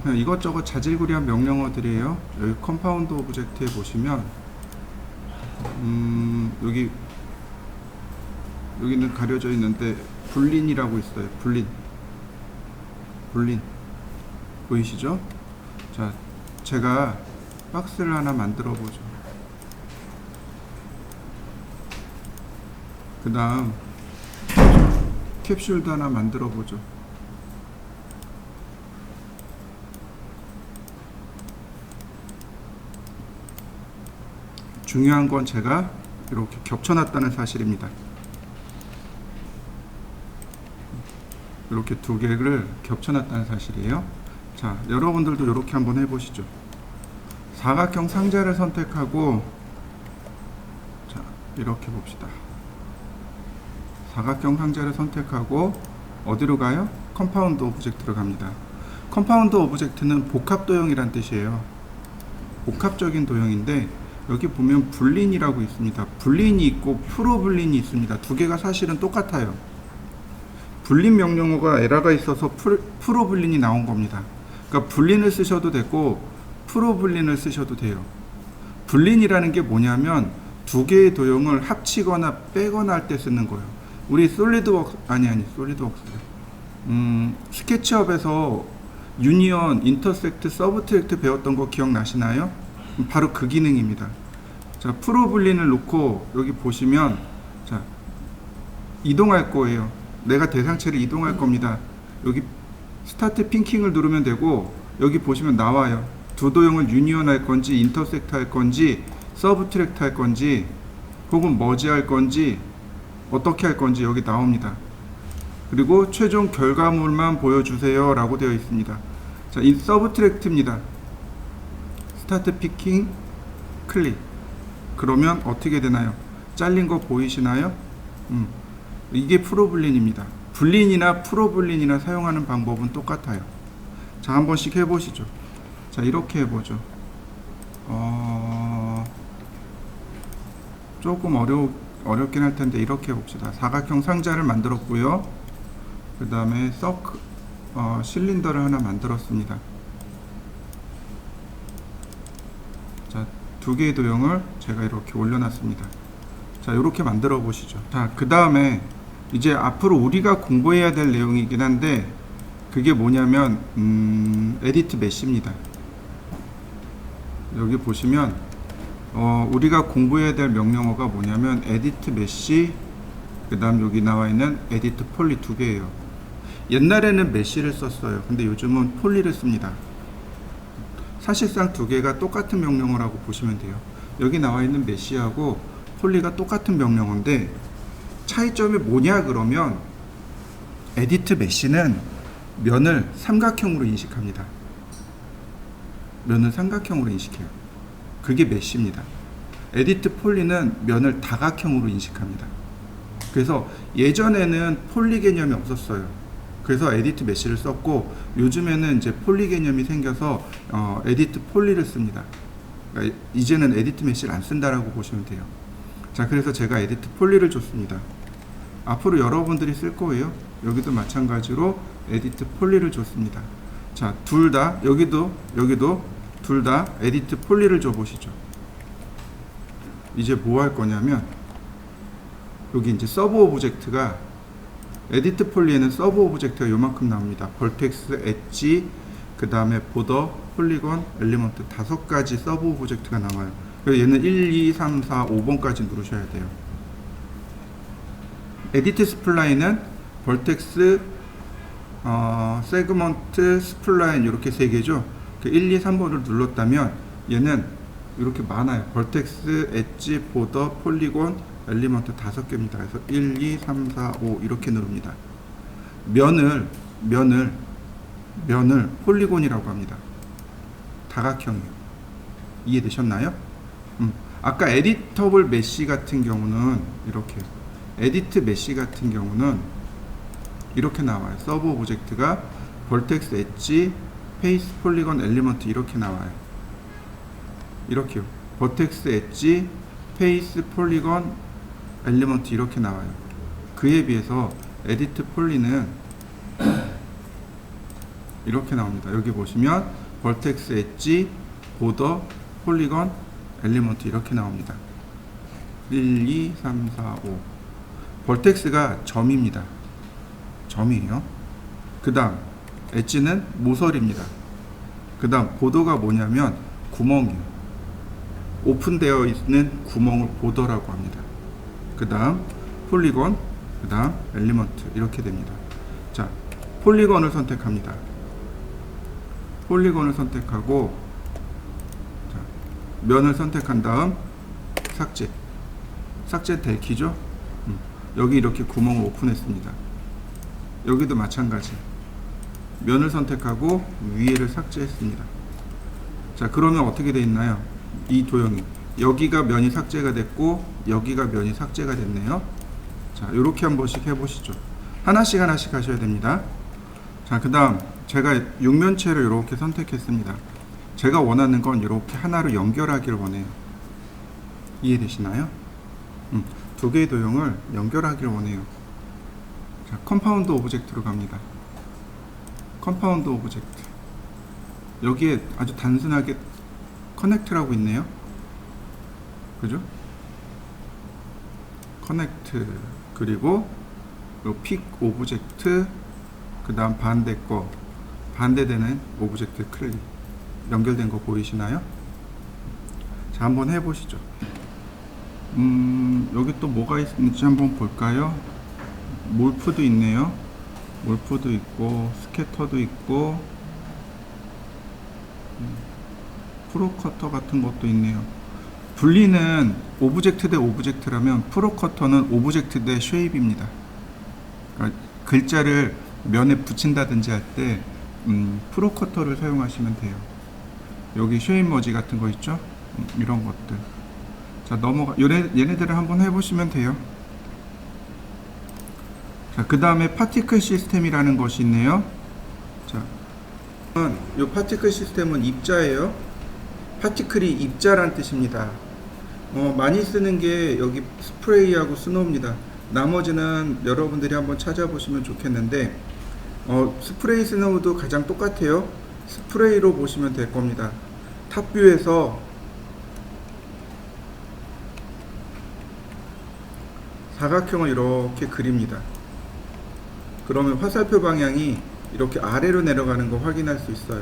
그냥 이것저것 자질구레한 명령어들이에요. 여기 컴파운드 오브젝트에 보시면 여기는 가려져 있는데 불린이라고 있어요. 불린 보이시죠? 자, 제가 박스를 하나 만들어 보죠. 그 다음 캡슐도 하나 만들어 보죠. 중요한 건 제가 이렇게 겹쳐놨다는 사실입니다. 이렇게 두 개를 겹쳐놨다는 사실이에요. 자, 여러분들도 이렇게 한번 해보시죠. 사각형 상자를 선택하고, 자, 이렇게 봅시다. 사각형 상자를 선택하고 어디로 가요? 컴파운드 오브젝트로 갑니다. 컴파운드 오브젝트는 복합 도형이란 뜻이에요. 복합적인 도형인데 여기 보면 불린이라고 있습니다. 불린이 있고 프로불린이 있습니다. 두 개가 사실은 똑같아요. 불린 명령어가 에러가 있어서 프로불린이 나온 겁니다. 그러니까 불린을 쓰셔도 되고 프로불린을 쓰셔도 돼요. 불린이라는 게 뭐냐면 두 개의 도형을 합치거나 빼거나 할 때 쓰는 거예요. 우리 솔리드웍스 스케치업에서 유니언, 인터섹트, 서브트랙트 배웠던 거 기억나시나요? 바로 그 기능입니다. 자, 프로불린을 놓고 여기 보시면, 자, 이동할 거예요. 내가 대상체를 이동할 겁니다. 여기 스타트 핑킹을 누르면 되고 여기 보시면 나와요. 두 도형을 유니언 할 건지 인터섹트 할 건지 서브트랙트 할 건지 혹은 머지 할 건지 어떻게 할 건지 여기 나옵니다. 그리고 최종 결과물만 보여주세요 라고 되어 있습니다. 자, 이 서브트랙트입니다. 스타트 피킹 클릭. 그러면 어떻게 되나요? 잘린 거 보이시나요? 이게 프로불린입니다. 불린이나 프로불린이나 사용하는 방법은 똑같아요. 자, 한 번씩 해보시죠. 자, 이렇게 해보죠. 조금 어렵긴 할 텐데 이렇게 해봅시다. 사각형 상자를 만들었고요. 그 다음에 실린더를 하나 만들었습니다. 자, 두 개의 도형을 제가 이렇게 올려놨습니다. 자, 이렇게 만들어 보시죠. 자, 그 다음에 이제 앞으로 우리가 공부해야 될 내용이긴 한데 그게 뭐냐면 에디트 메시입니다. 여기 보시면 우리가 공부해야 될 명령어가 뭐냐면 에디트 메시, 그 다음 여기 나와 있는 에디트 폴리 두 개예요. 옛날에는 메시를 썼어요. 근데 요즘은 폴리를 씁니다. 사실상 두 개가 똑같은 명령어라고 보시면 돼요. 여기 나와 있는 메시하고 폴리가 똑같은 명령어인데 차이점이 뭐냐 그러면 에디트 메시는 면을 삼각형으로 인식합니다. 면을 삼각형으로 인식해요. 그게 메시입니다. 에디트 폴리는 면을 다각형으로 인식합니다. 그래서 예전에는 폴리 개념이 없었어요. 그래서 에디트 메시를 썼고 요즘에는 이제 폴리 개념이 생겨서 에디트 폴리를 씁니다. 그러니까 이제는 에디트 메시를 안 쓴다라고 보시면 돼요. 자, 그래서 제가 에디트 폴리를 줬습니다. 앞으로 여러분들이 쓸 거예요. 여기도 마찬가지로 에디트 폴리를 줬습니다. 자, 둘 다 여기도 둘 다 에디트 폴리를 줘 보시죠. 이제 뭐 할 거냐면 여기 이제 서브 오브젝트가 에디트 폴리에는 서브 오브젝트가 요만큼 나옵니다. 벌텍스, 엣지, 그 다음에 보더, 폴리건, 엘리먼트 5가지 서브 오브젝트가 나와요. 그래서 얘는 1, 2, 3, 4, 5번까지 누르셔야 돼요. 에디트 스플라인은 벌텍스, 세그먼트, 스플라인 이렇게 3개죠. 1, 2, 3번을 눌렀다면 얘는 이렇게 많아요. 벌텍스, 엣지, 보더, 폴리곤, 엘리먼트 5개입니다. 그래서 1, 2, 3, 4, 5 이렇게 누릅니다. 면을 폴리곤이라고 합니다. 다각형이요. 이해되셨나요? 아까 에디터블 메시 같은 경우는 이렇게 에디트 메시 같은 경우는 이렇게 나와요. 서브 오브젝트가 벌텍스, 엣지, 페이스, 폴리건, 엘리먼트 이렇게 나와요. 이렇게요. 벌텍스, 엣지, 페이스, 폴리건, 엘리먼트 이렇게 나와요. 그에 비해서 에디트 폴리는 이렇게 나옵니다. 여기 보시면 벌텍스, 엣지, 보더, 폴리건, 엘리먼트 이렇게 나옵니다. 1, 2, 3, 4, 5. 벌텍스가 점입니다. 점이에요. 그 다음 엣지는 모서리입니다. 그 다음 보더가 뭐냐면 구멍이에요. 오픈되어 있는 구멍을 보더라고 합니다. 그 다음 폴리건, 그 다음 엘리먼트 이렇게 됩니다. 자, 폴리건을 선택합니다. 폴리건을 선택하고, 자, 면을 선택한 다음 삭제. 삭제 될 키죠? 여기 이렇게 구멍을 오픈했습니다. 여기도 마찬가지. 면을 선택하고 위에를 삭제했습니다. 자, 그러면 어떻게 되어 있나요? 이 도형이 여기가 면이 삭제가 됐고 여기가 면이 삭제가 됐네요. 자, 이렇게 한 번씩 해보시죠. 하나씩 하셔야 됩니다. 자, 그 다음 제가 육면체를 이렇게 선택했습니다. 제가 원하는 건 이렇게 하나로 연결하기를 원해요. 이해되시나요? 두 개의 도형을 연결하기를 원해요. 자, 컴파운드 오브젝트로 갑니다. 컴파운드 오브젝트. 여기에 아주 단순하게 커넥트라고 있네요. 그죠? 커넥트, 그리고 픽 오브젝트, 그 다음 반대 거, 반대되는 오브젝트 클릭. 연결된 거 보이시나요? 자, 한번 해보시죠. 여기 또 뭐가 있는지 한번 볼까요? 몰프도 있네요. 몰프도 있고, 스캐터도 있고, 프로커터 같은 것도 있네요. 분리는 오브젝트 대 오브젝트라면 프로커터는 오브젝트 대 쉐입입니다. 그러니까 글자를 면에 붙인다든지 할 때 프로커터를 사용하시면 돼요. 여기 쉐입 머지 같은 거 있죠? 이런 것들. 자, 얘네들을 한번 해보시면 돼요. 자, 그 다음에 파티클 시스템이라는 것이 있네요. 자, 이 파티클 시스템은 입자예요. 파티클이 입자란 뜻입니다. 많이 쓰는 게 여기 스프레이하고 스노우입니다. 나머지는 여러분들이 한번 찾아보시면 좋겠는데, 스프레이 스노우도 가장 똑같아요. 스프레이로 보시면 될 겁니다. 탑뷰에서 사각형을 이렇게 그립니다. 그러면 화살표 방향이 이렇게 아래로 내려가는 거 확인할 수 있어요.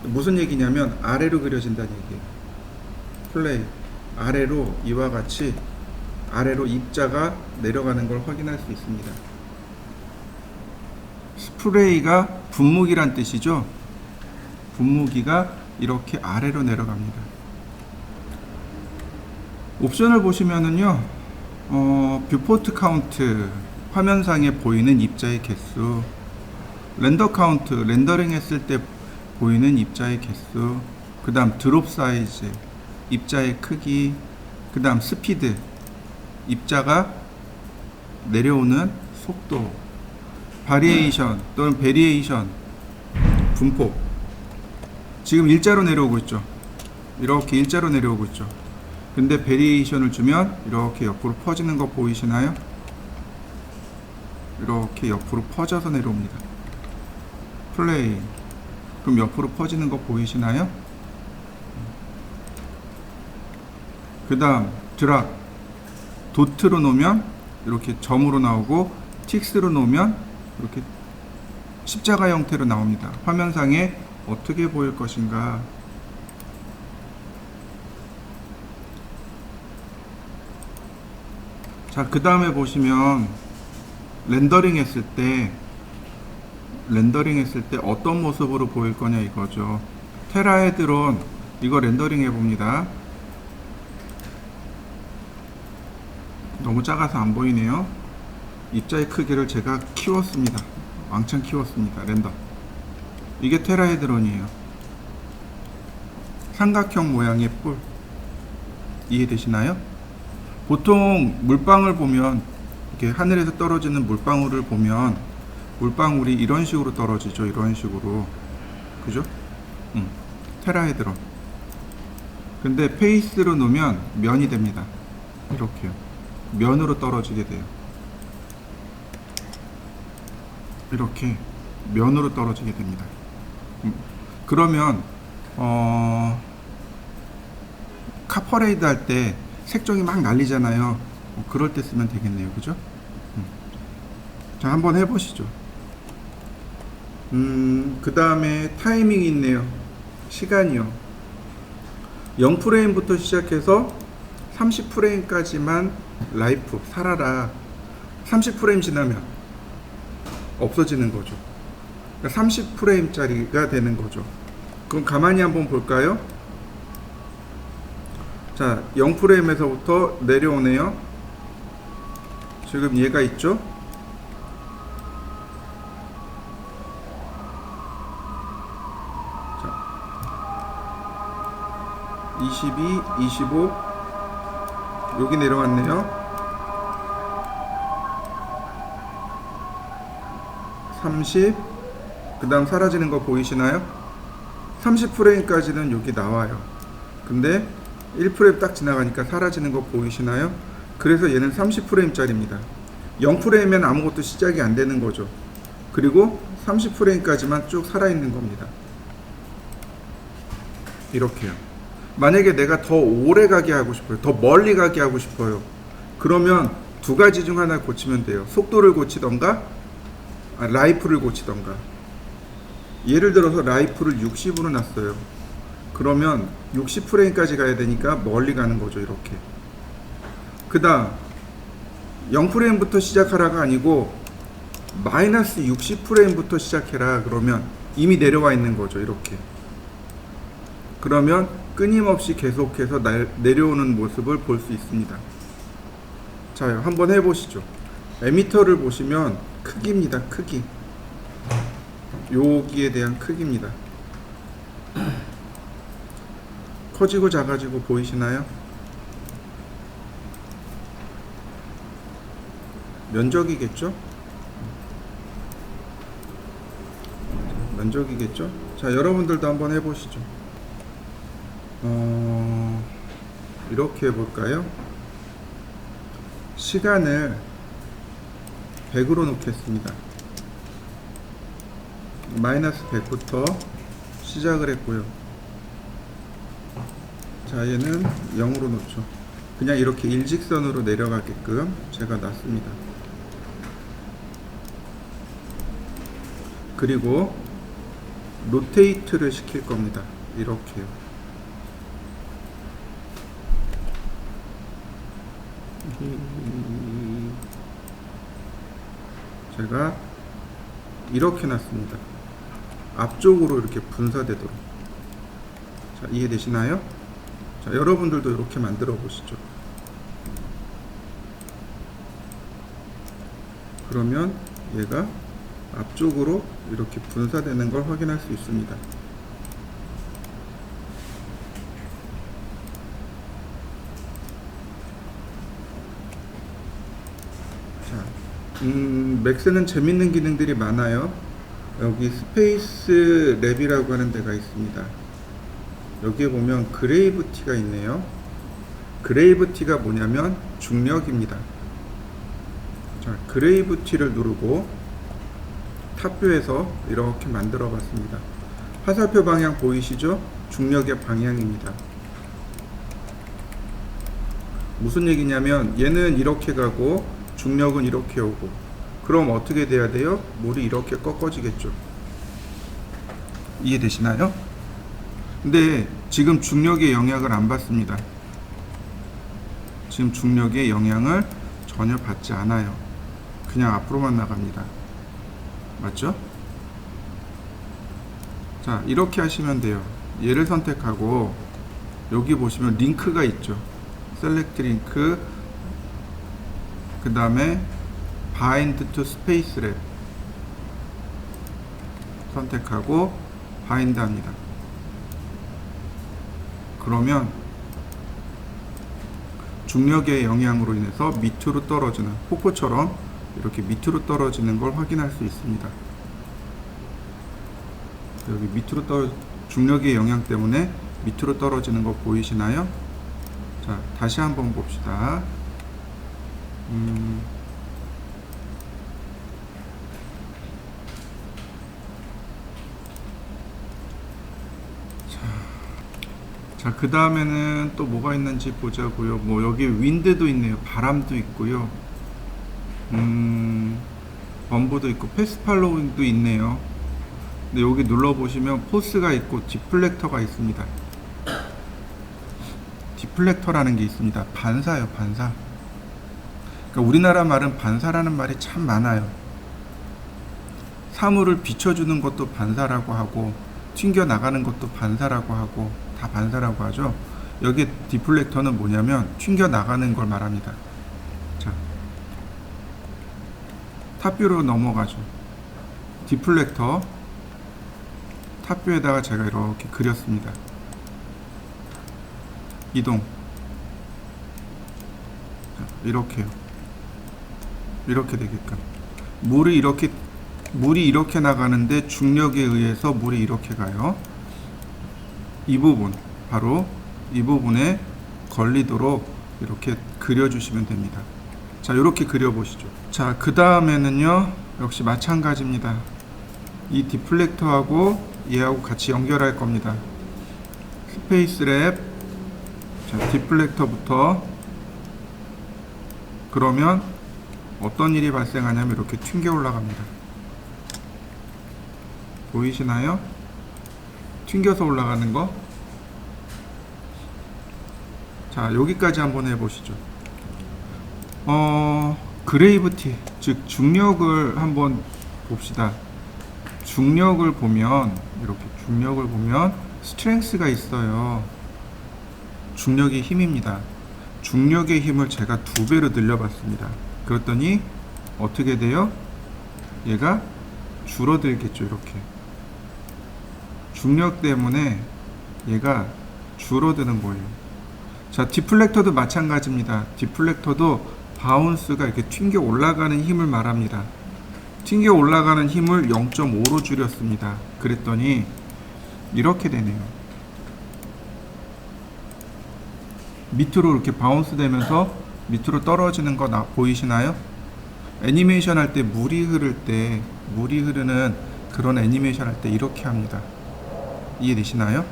무슨 얘기냐면 아래로 그려진다는 얘기예요. 플레이 아래로, 이와 같이 아래로 입자가 내려가는 걸 확인할 수 있습니다. 스프레이가 분무기란 뜻이죠. 분무기가 이렇게 아래로 내려갑니다. 옵션을 보시면은요, 뷰포트 카운트, 화면상에 보이는 입자의 개수, 렌더 카운트, 렌더링 했을 때 보이는 입자의 개수, 그 다음 드롭 사이즈, 입자의 크기, 그 다음 스피드, 입자가 내려오는 속도, 바리에이션 또는 베리에이션, 분포. 지금 일자로 내려오고 있죠. 이렇게 일자로 내려오고 있죠. 근데 베리에이션을 주면 이렇게 옆으로 퍼지는 거 보이시나요? 이렇게 옆으로 퍼져서 내려옵니다. 플레이. 그럼 옆으로 퍼지는 거 보이시나요? 그 다음 드랍. 도트로 놓으면 이렇게 점으로 나오고, 틱스로 놓으면 이렇게 십자가 형태로 나옵니다. 화면상에 어떻게 보일 것인가. 자, 그 다음에 보시면 렌더링 했을 때 어떤 모습으로 보일 거냐 이거죠. 테라헤드론 이거 렌더링 해봅니다. 너무 작아서 안 보이네요. 입자의 크기를 제가 키웠습니다. 왕창 키웠습니다. 렌더. 이게 테라헤드론이에요. 삼각형 모양의 뿔. 이해되시나요? 보통 물방울 보면, 이렇게 하늘에서 떨어지는 물방울을 보면 물방울이 이런 식으로 떨어지죠. 이런 식으로. 그죠? 테라헤드론. 근데 페이스로 놓으면 면이 됩니다. 이렇게요. 면으로 떨어지게 돼요. 이렇게 면으로 떨어지게 됩니다. 그러면 카퍼레이드 할 때 색종이 막 날리잖아요. 그럴 때 쓰면 되겠네요. 그죠? 자, 한번 해보시죠. 그 다음에 타이밍이 있네요. 시간이요. 0프레임부터 시작해서 30프레임까지만 라이프, 살아라. 30프레임 지나면 없어지는 거죠. 30프레임짜리가 되는 거죠. 그럼 가만히 한번 볼까요? 자, 0프레임에서부터 내려오네요. 지금 얘가 있죠? 자, 22, 25 여기 내려왔네요. 30, 그 다음 사라지는 거 보이시나요? 30프레임까지는 여기 나와요. 근데 1프레임 딱 지나가니까 사라지는 거 보이시나요? 그래서 얘는 30프레임짜리입니다. 0프레임면 아무것도 시작이 안 되는 거죠. 그리고 30프레임까지만 쭉 살아있는 겁니다. 이렇게요. 만약에 내가 더 오래 가게 하고 싶어요. 더 멀리 가게 하고 싶어요. 그러면 두 가지 중 하나를 고치면 돼요. 속도를 고치던가 라이프를 고치던가. 예를 들어서 라이프를 60으로 놨어요. 그러면 60프레임까지 가야 되니까 멀리 가는 거죠. 이렇게. 그 다음 0프레임부터 시작하라가 아니고 마이너스 60프레임부터 시작해라. 그러면 이미 내려와 있는 거죠. 이렇게. 그러면 끊임없이 계속해서 내려오는 모습을 볼 수 있습니다. 자, 한번 해보시죠. 에미터를 보시면 크기입니다. 크기. 여기에 대한 크기입니다. 커지고 작아지고 보이시나요? 면적이겠죠? 면적이겠죠? 자, 여러분들도 한번 해보시죠. 이렇게 해볼까요? 시간을 100으로 놓겠습니다. 마이너스 100부터 시작을 했고요. 자, 얘는 0으로 놓죠. 그냥 이렇게 일직선으로 내려가게끔 제가 놨습니다. 그리고 로테이트를 시킬 겁니다. 이렇게요. 제가 이렇게 놨습니다. 앞쪽으로 이렇게 분사되도록. 자, 이해되시나요? 자, 여러분들도 이렇게 만들어 보시죠. 그러면 얘가 앞쪽으로 이렇게 분사되는 걸 확인할 수 있습니다. 맥스는 재밌는 기능들이 많아요. 여기 스페이스 랩이라고 하는 데가 있습니다. 여기에 보면 그레이브티가 있네요. 그레이브티가 뭐냐면 중력입니다. 자, 그레이브티를 누르고 탑뷰에서 이렇게 만들어 봤습니다. 화살표 방향 보이시죠? 중력의 방향입니다. 무슨 얘기냐면 얘는 이렇게 가고 중력은 이렇게 오고, 그럼 어떻게 돼야 돼요? 물이 이렇게 꺾어지겠죠. 이해되시나요? 근데 지금 중력의 영향을 안 받습니다. 지금 중력의 영향을 전혀 받지 않아요. 그냥 앞으로만 나갑니다. 맞죠? 자, 이렇게 하시면 돼요. 얘를 선택하고 여기 보시면 링크가 있죠. 셀렉트 링크, 그 다음에 바인드 투 스페이스 랩 선택하고 바인드 합니다. 그러면 중력의 영향으로 인해서 밑으로 떨어지는, 폭포처럼 이렇게 밑으로 떨어지는 걸 확인할 수 있습니다. 여기 밑으로 중력의 영향 때문에 밑으로 떨어지는 거 보이시나요? 자, 다시 한번 봅시다. 자, 그 다음에는 또 뭐가 있는지 보자고요. 뭐 여기 윈드도 있네요. 바람도 있고요. 범브도 있고 패스팔로우도 있네요. 근데 여기 눌러보시면 포스가 있고 디플렉터가 있습니다. 디플렉터라는 게 있습니다. 반사요, 반사. 그러니까 우리나라 말은 반사라는 말이 참 많아요. 사물을 비춰주는 것도 반사라고 하고, 튕겨 나가는 것도 반사라고 하고, 다 반사라고 하죠. 여기 디플렉터는 뭐냐면 튕겨 나가는 걸 말합니다. 자, 탑뷰로 넘어가죠. 디플렉터 탑뷰에다가 제가 이렇게 그렸습니다. 이동. 자, 이렇게요. 이렇게 되게끔. 물이 이렇게 나가는데 중력에 의해서 물이 이렇게 가요. 이 부분, 바로 이 부분에 걸리도록 이렇게 그려주시면 됩니다. 자, 이렇게 그려보시죠. 자, 그 다음에는요, 역시 마찬가지입니다. 이 디플렉터하고 얘하고 같이 연결할 겁니다. 스페이스 랩. 자, 디플렉터부터. 그러면 어떤 일이 발생하냐면 이렇게 튕겨 올라갑니다. 보이시나요? 튕겨서 올라가는 거. 자, 여기까지 한번 해보시죠. 그레이비티, 즉 중력을 한번 봅시다. 중력을 보면 이렇게 중력을 보면 스트렝스가 있어요. 중력이 힘입니다. 중력의 힘을 제가 2배로 늘려봤습니다. 그랬더니 어떻게 돼요? 얘가 줄어들겠죠. 이렇게 중력 때문에 얘가 줄어드는 거예요. 자, 디플렉터도 마찬가지입니다. 디플렉터도 바운스가 이렇게 튕겨 올라가는 힘을 말합니다. 튕겨 올라가는 힘을 0.5로 줄였습니다. 그랬더니 이렇게 되네요. 밑으로 이렇게 바운스 되면서 밑으로 떨어지는 거 보이시나요? 애니메이션 할 때 물이 흐르는 그런 애니메이션 할 때 이렇게 합니다. 이해되시나요?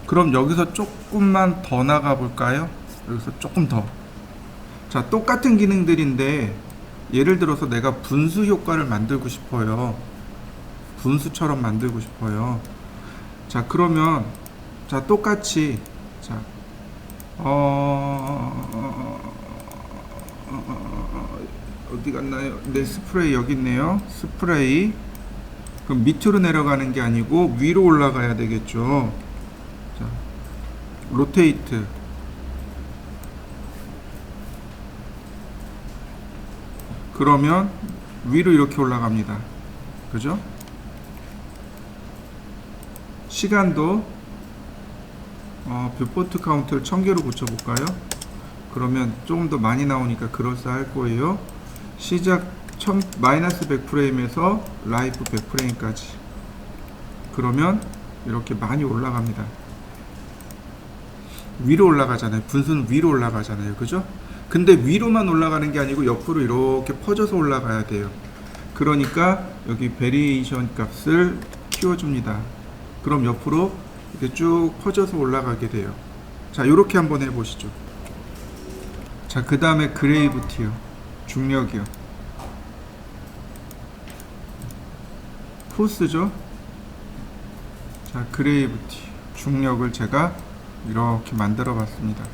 그럼 여기서 조금만 더 나가 볼까요? 여기서 조금 더. 자, 똑같은 기능들인데 예를 들어서 내가 분수 효과를 만들고 싶어요. 분수처럼 만들고 싶어요. 자, 그러면 자, 똑같이 자, 어디 갔나요? 네, 스프레이 여기 있네요. 스프레이. 그럼 밑으로 내려가는 게 아니고 위로 올라가야 되겠죠. 자, 로테이트. 그러면 위로 이렇게 올라갑니다. 그죠? 시간도 뷰포트 카운트를 1000개로 고쳐볼까요? 그러면 조금 더 많이 나오니까 그럴싸할 거예요. 시작 마이너스 100프레임에서 라이프 100프레임까지. 그러면 이렇게 많이 올라갑니다. 위로 올라가잖아요. 분수는 위로 올라가잖아요. 그죠? 근데 위로만 올라가는 게 아니고 옆으로 이렇게 퍼져서 올라가야 돼요. 그러니까 여기 베리에이션 값을 키워줍니다. 그럼 옆으로 이렇게 쭉 퍼져서 올라가게 돼요. 자, 이렇게 한번 해보시죠. 자, 그 다음에 그레이비티요. 중력이요. 포스죠. 자, 그레이비티. 중력을 제가 이렇게 만들어 봤습니다.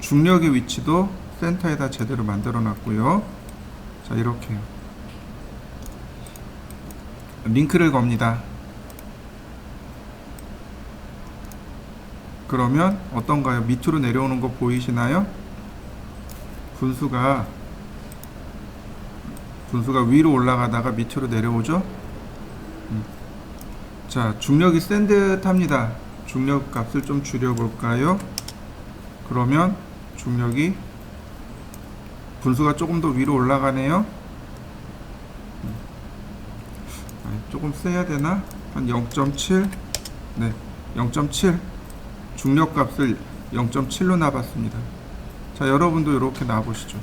중력의 위치도 센터에다 제대로 만들어 놨고요. 자, 이렇게요. 링크를 겁니다. 그러면 어떤가요? 밑으로 내려오는 거 보이시나요? 분수가 위로 올라가다가 밑으로 내려오죠? 자, 중력이 센 듯합니다. 중력 값을 좀 줄여볼까요? 그러면 중력이 분수가 조금 더 위로 올라가네요. 조금 세야 되나? 한 0.7. 네, 0.7. 중력 값을 0.7로 놔봤습니다. 자, 여러분도 이렇게 놔보시죠.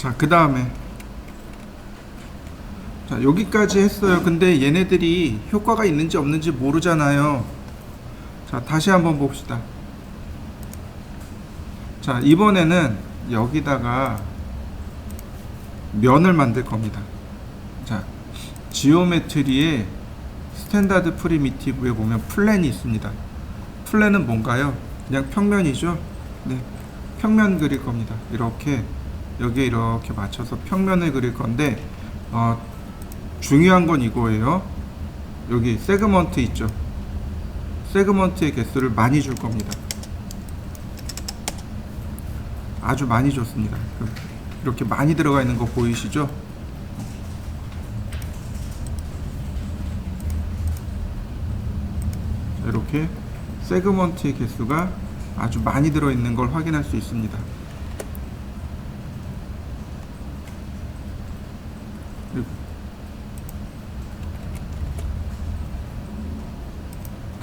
자, 그 다음에 자, 여기까지 했어요. 근데 얘네들이 효과가 있는지 없는지 모르잖아요. 자, 다시 한번 봅시다. 자, 이번에는 여기다가 면을 만들 겁니다. 자, 지오메트리에 스탠다드 프리미티브에 보면 플랜이 있습니다. 플랜은 뭔가요? 그냥 평면이죠. 네, 평면 그릴 겁니다. 이렇게 여기에 이렇게 맞춰서 평면을 그릴 건데 중요한 건 이거예요. 여기 세그먼트 있죠. 세그먼트의 개수를 많이 줄 겁니다. 아주 많이 줬습니다. 이렇게 많이 들어가 있는 거 보이시죠? 이렇게 세그먼트의 개수가 아주 많이 들어있는 걸 확인할 수 있습니다.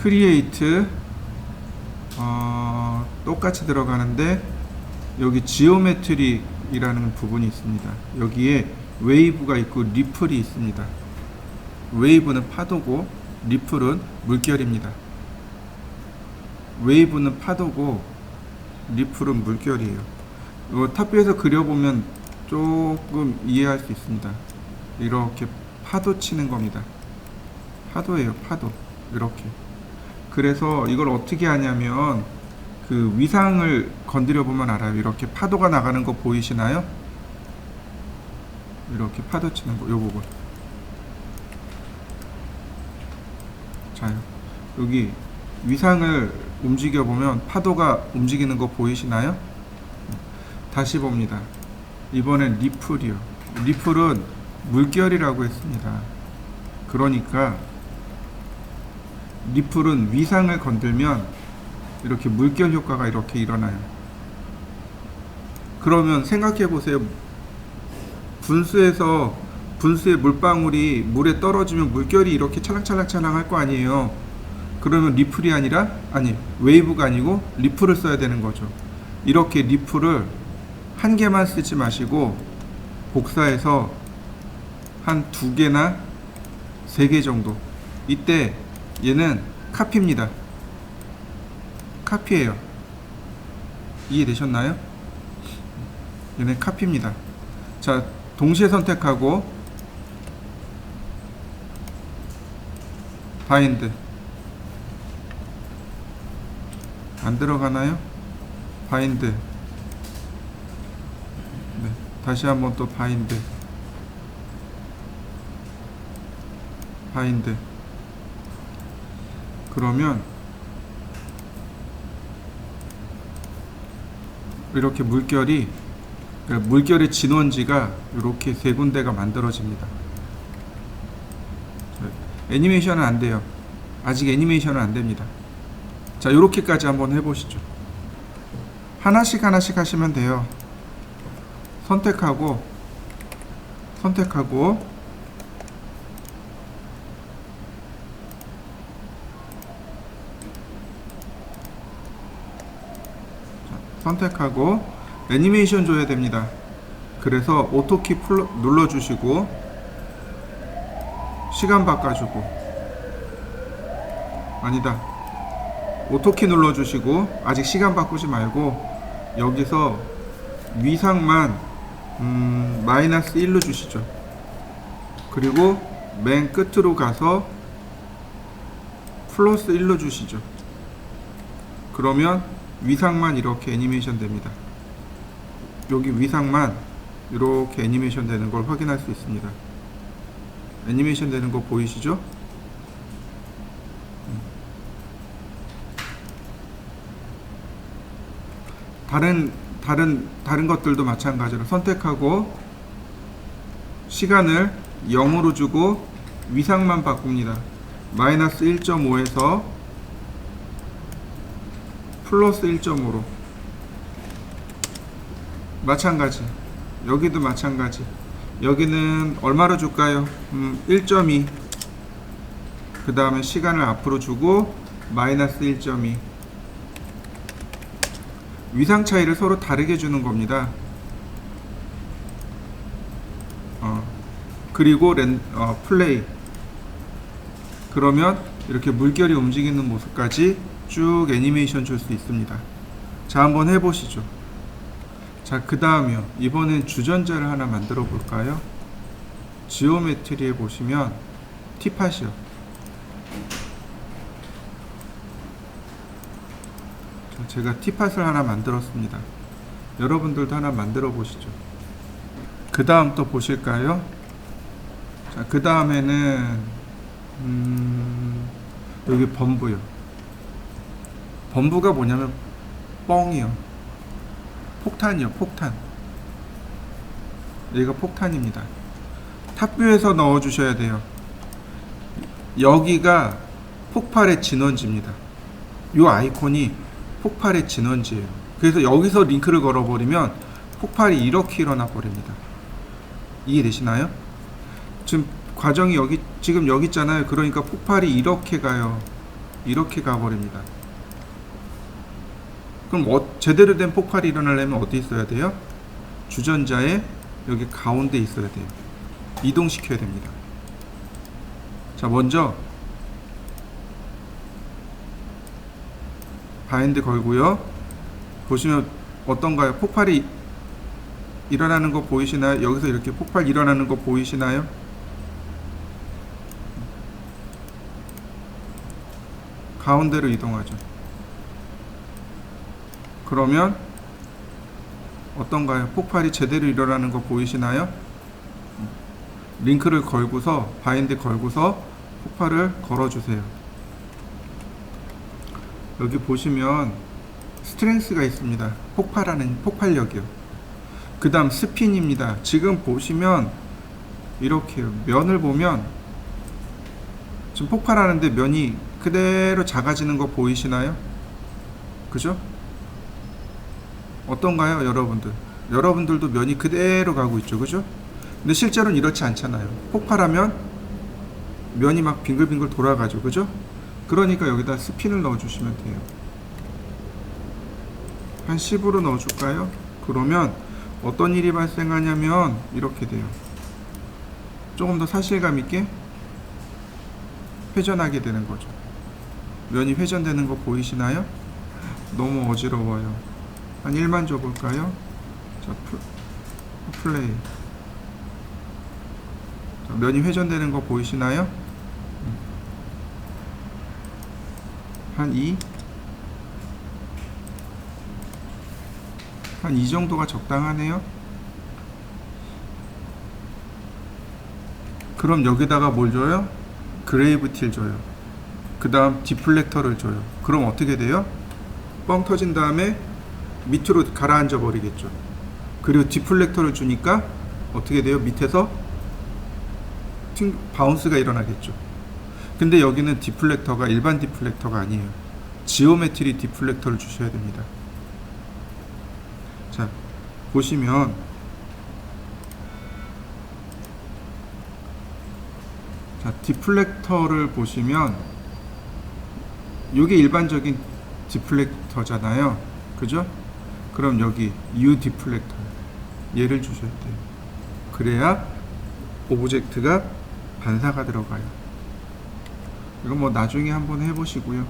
크리에이트 똑같이 들어가는데 여기 지오메트리라는 부분이 있습니다. 여기에 웨이브가 있고 리플이 있습니다. 웨이브는 파도고 리플은 물결입니다. 웨이브는 파도고 리플은 물결이에요. 탑뷰에서 그려보면 조금 이해할 수 있습니다. 이렇게 파도 치는 겁니다. 파도예요, 파도. 이렇게. 그래서 이걸 어떻게 하냐면 그 위상을 건드려 보면 알아요. 이렇게 파도가 나가는 거 보이시나요? 이렇게 파도 치는 거, 요 부분. 자, 여기 위상을 움직여 보면 파도가 움직이는 거 보이시나요? 다시 봅니다. 이번엔 리플이요. 리플은 물결이라고 했습니다. 그러니까 리플은 위상을 건들면 이렇게 물결 효과가 이렇게 일어나요. 그러면 생각해 보세요. 분수의 물방울이 물에 떨어지면 물결이 이렇게 찰랑찰랑찰랑 할 거 아니에요. 그러면 리플이 아니라, 웨이브가 아니고 리플을 써야 되는 거죠. 이렇게 리플을 한 개만 쓰지 마시고 복사해서 한 2개나 3개 정도. 이때 얘는 카피입니다. 카피예요. 이해되셨나요? 얘는 카피입니다. 자, 동시에 선택하고 바인드. 안 들어가나요? 바인드. 네, 다시 한번 또 바인드. 바인드. 그러면 이렇게 물결의 진원지가 이렇게 3군데가 만들어집니다. 애니메이션은 안 돼요. 아직 애니메이션은 안 됩니다. 자, 이렇게까지 한번 해보시죠. 하나씩 하시면 돼요. 선택하고 애니메이션 줘야 됩니다. 그래서 오토키 눌러주시고 시간 바꿔주고, 아니다, 오토키 눌러주시고 아직 시간 바꾸지 말고 여기서 위상만 -1로 주시죠. 그리고 맨 끝으로 가서 +1로 주시죠. 그러면 위상만 이렇게 애니메이션 됩니다. 여기 위상만 이렇게 애니메이션 되는 걸 확인할 수 있습니다. 애니메이션 되는 거 보이시죠? 다른 것들도 마찬가지로 선택하고 시간을 0으로 주고 위상만 바꿉니다. -1.5에서 +1.5로. 마찬가지. 여기도 마찬가지. 여기는 얼마로 줄까요? 1.2. 그 다음에 시간을 앞으로 주고 -1.2. 위상 차이를 서로 다르게 주는 겁니다. 그리고 플레이. 그러면 이렇게 물결이 움직이는 모습까지 쭉 애니메이션 줄 수 있습니다. 자, 한번 해보시죠. 자, 그 다음이요. 이번엔 주전자를 하나 만들어 볼까요? 지오메트리에 보시면 티팟이요. 제가 티팟을 하나 만들었습니다. 여러분들도 하나 만들어 보시죠. 그 다음 또 보실까요? 자, 그 다음에는 여기 범부요. 범부가 뭐냐면 뻥이요. 폭탄이요. 폭탄. 여기가 폭탄입니다. 탑뷰에서 넣어 주셔야 돼요. 여기가 폭발의 진원지입니다. 이 아이콘이 폭발의 진원지예요. 그래서 여기서 링크를 걸어버리면 폭발이 이렇게 일어나 버립니다. 이해되시나요? 지금 과정이 지금 여기 있잖아요. 그러니까 폭발이 이렇게 가요. 이렇게 가버립니다. 그럼 제대로 된 폭발이 일어나려면 어디 있어야 돼요? 주전자에 여기 가운데 있어야 돼요. 이동시켜야 됩니다. 자, 먼저 바인드 걸고요. 보시면 어떤가요? 폭발이 일어나는 거 보이시나요? 여기서 이렇게 폭발 일어나는 거 보이시나요? 가운데로 이동하죠. 그러면 어떤가요? 폭발이 제대로 일어나는 거 보이시나요? 링크를 걸고서 바인드 걸고서 폭발을 걸어주세요. 여기 보시면 스트렝스가 있습니다. 폭발력이요. 그 다음 스핀입니다. 지금 보시면 이렇게 면을 보면 지금 폭발하는데 면이 그대로 작아지는 거 보이시나요? 그죠? 어떤가요, 여러분들? 여러분들도 면이 그대로 가고 있죠, 그죠? 근데 실제로는 이렇지 않잖아요. 폭발하면 면이 막 빙글빙글 돌아가죠, 그죠? 그러니까 여기다 스핀을 넣어주시면 돼요. 한 10으로 넣어줄까요? 그러면 어떤 일이 발생하냐면 이렇게 돼요. 조금 더 사실감 있게 회전하게 되는 거죠. 면이 회전되는 거 보이시나요? 너무 어지러워요. 한 1만 줘볼까요? 자, 플레이. 자, 면이 회전되는 거 보이시나요? 한 2? 한 이 정도가 적당하네요. 그럼 여기다가 뭘 줘요? 그레이브 틸 줘요. 그 다음 디플렉터를 줘요. 그럼 어떻게 돼요? 뻥 터진 다음에 밑으로 가라앉아 버리겠죠. 그리고 디플렉터를 주니까 어떻게 돼요? 밑에서 바운스가 일어나겠죠. 근데 여기는 디플렉터가 일반 디플렉터가 아니에요. 지오메트리 디플렉터를 주셔야 됩니다. 자, 보시면 자, 디플렉터를 보시면 이게 일반적인 디플렉터잖아요. 그죠? 그럼 여기 U 디플렉터 얘를 주셔야 돼요. 그래야 오브젝트가 반사가 들어가요. 이거 뭐 나중에 한번 해보시고요.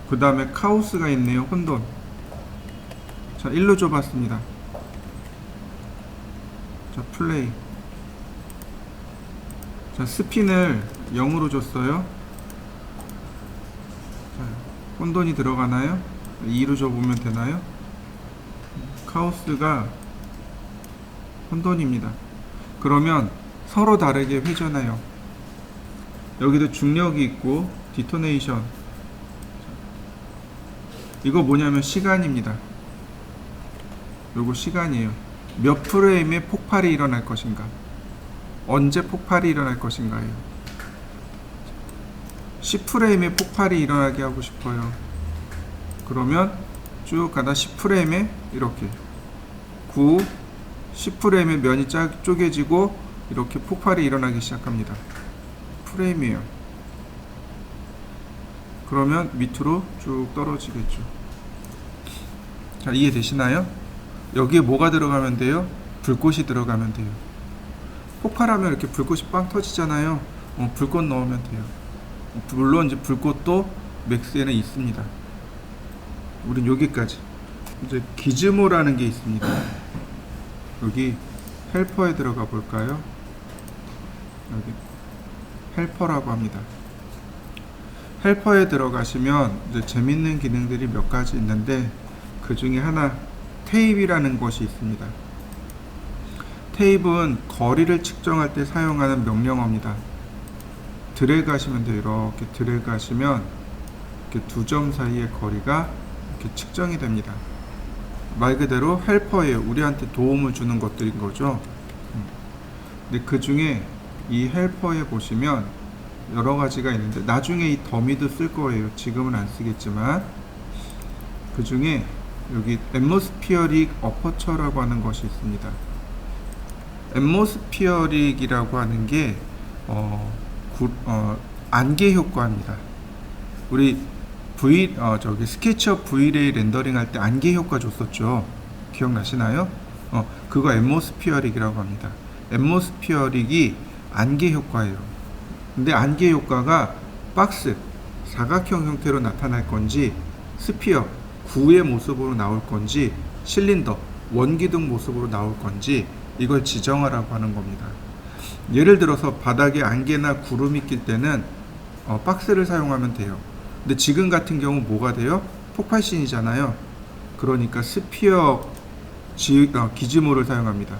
그 다음에 카오스가 있네요. 혼돈. 자, 1로 줘봤습니다. 자, 플레이. 자, 스핀을 0으로 줬어요. 자, 혼돈이 들어가나요? 2로 줘보면 되나요? 카오스가 혼돈입니다. 그러면 서로 다르게 회전해요. 여기도 중력이 있고 디토네이션. 이거 뭐냐면 시간입니다. 요거 시간이에요. 몇 프레임에 폭발이 일어날 것인가, 언제 폭발이 일어날 것인가요. 10프레임에 폭발이 일어나게 하고 싶어요. 그러면 쭉 가다 10프레임에 이렇게 9, 10프레임에 면이 쪼개지고 이렇게 폭발이 일어나기 시작합니다. 프레임이에요. 그러면 밑으로 쭉 떨어지겠죠. 자, 이해되시나요? 여기에 뭐가 들어가면 돼요? 불꽃이 들어가면 돼요. 폭발하면 이렇게 불꽃이 빵 터지잖아요. 불꽃 넣으면 돼요. 물론 이제 불꽃도 맥스에는 있습니다. 우린 여기까지. 이제 기즈모라는 게 있습니다. 여기 헬퍼에 들어가 볼까요? 여기 헬퍼라고 합니다. 헬퍼에 들어가시면 이제 재밌는 기능들이 몇 가지 있는데, 그 중에 하나 테이프라는 것이 있습니다. 테이프는 거리를 측정할 때 사용하는 명령어입니다. 드래그 하시면 돼요. 이렇게 드래그 하시면 이렇게 두 점 사이의 거리가 이렇게 측정이 됩니다. 말 그대로 헬퍼예요. 우리한테 도움을 주는 것들인 거죠. 근데 그 중에 이 헬퍼에 보시면 여러 가지가 있는데, 나중에 이 더미도 쓸 거예요. 지금은 안 쓰겠지만, 그 중에 여기 앰모스피어릭 어퍼처라고 하는 것이 있습니다. 앰모스피어릭이라고 하는 게 안개 효과입니다. 우리 스케치업 V-ray 렌더링 할 때 안개 효과 줬었죠. 기억나시나요? 그거 앰모스피어릭이라고 합니다. 앰모스피어릭이 안개 효과예요. 근데 안개 효과가 박스, 사각형 형태로 나타날 건지, 스피어, 구의 모습으로 나올 건지, 실린더, 원기둥 모습으로 나올 건지, 이걸 지정하라고 하는 겁니다. 예를 들어서 바닥에 안개나 구름이 낄 때는 박스를 사용하면 돼요. 근데 지금 같은 경우 뭐가 돼요? 폭발신이잖아요. 그러니까 스피어 기즈모를 사용합니다.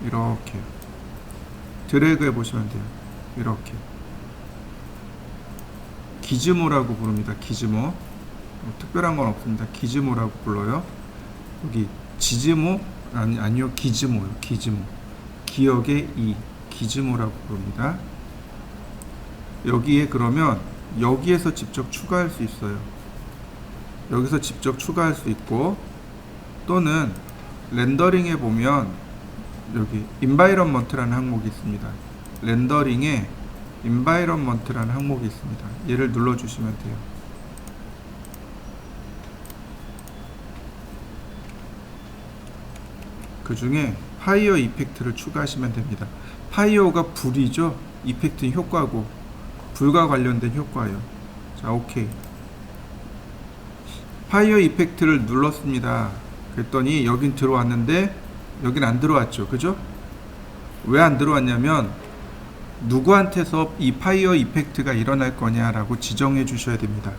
이렇게 드래그 해보시면 돼요. 이렇게 기즈모라고 부릅니다. 기즈모. 특별한 건 없습니다. 기즈모라고 불러요. 여기 지즈모 아니요, 기즈모요. 기즈모. 기억의 이 기즈모라고 부릅니다. 여기에 그러면 여기에서 직접 추가할 수 있어요. 여기서 직접 추가할 수 있고, 또는 렌더링에 보면 여기 인바이런먼트라는 항목이 있습니다. 렌더링에 인바이런먼트라는 항목이 있습니다. 얘를 눌러주시면 돼요. 그 중에 파이어 이펙트를 추가하시면 됩니다. 파이어가 불이죠. 이펙트는 효과고, 불과 관련된 효과예요. 자, 오케이. 파이어 이펙트를 눌렀습니다. 그랬더니 여긴 들어왔는데 여긴 안 들어왔죠. 그죠? 왜 안 들어왔냐면 누구한테서 이 파이어 이펙트가 일어날 거냐라고 지정해 주셔야 됩니다.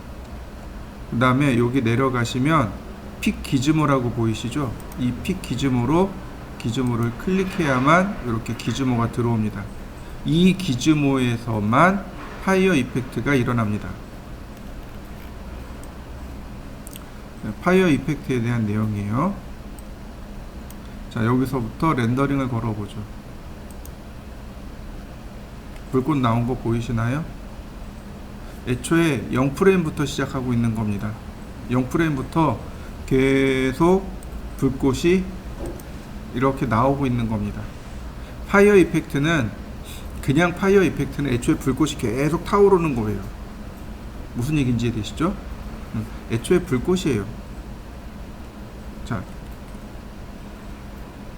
그 다음에 여기 내려가시면 픽 기즈모라고 보이시죠? 이 픽 기즈모를 클릭해야만 이렇게 기즈모가 들어옵니다. 이 기즈모에서만 파이어 이펙트가 일어납니다. 파이어 이펙트에 대한 내용이에요. 자, 여기서부터 렌더링을 걸어보죠. 불꽃 나온 거 보이시나요? 애초에 0프레임부터 시작하고 있는 겁니다. 0프레임부터 계속 불꽃이 이렇게 나오고 있는 겁니다. 파이어 이펙트는 애초에 불꽃이 계속 타오르는 거예요. 무슨 얘기인지 이해되시죠? 애초에 불꽃이에요. 자,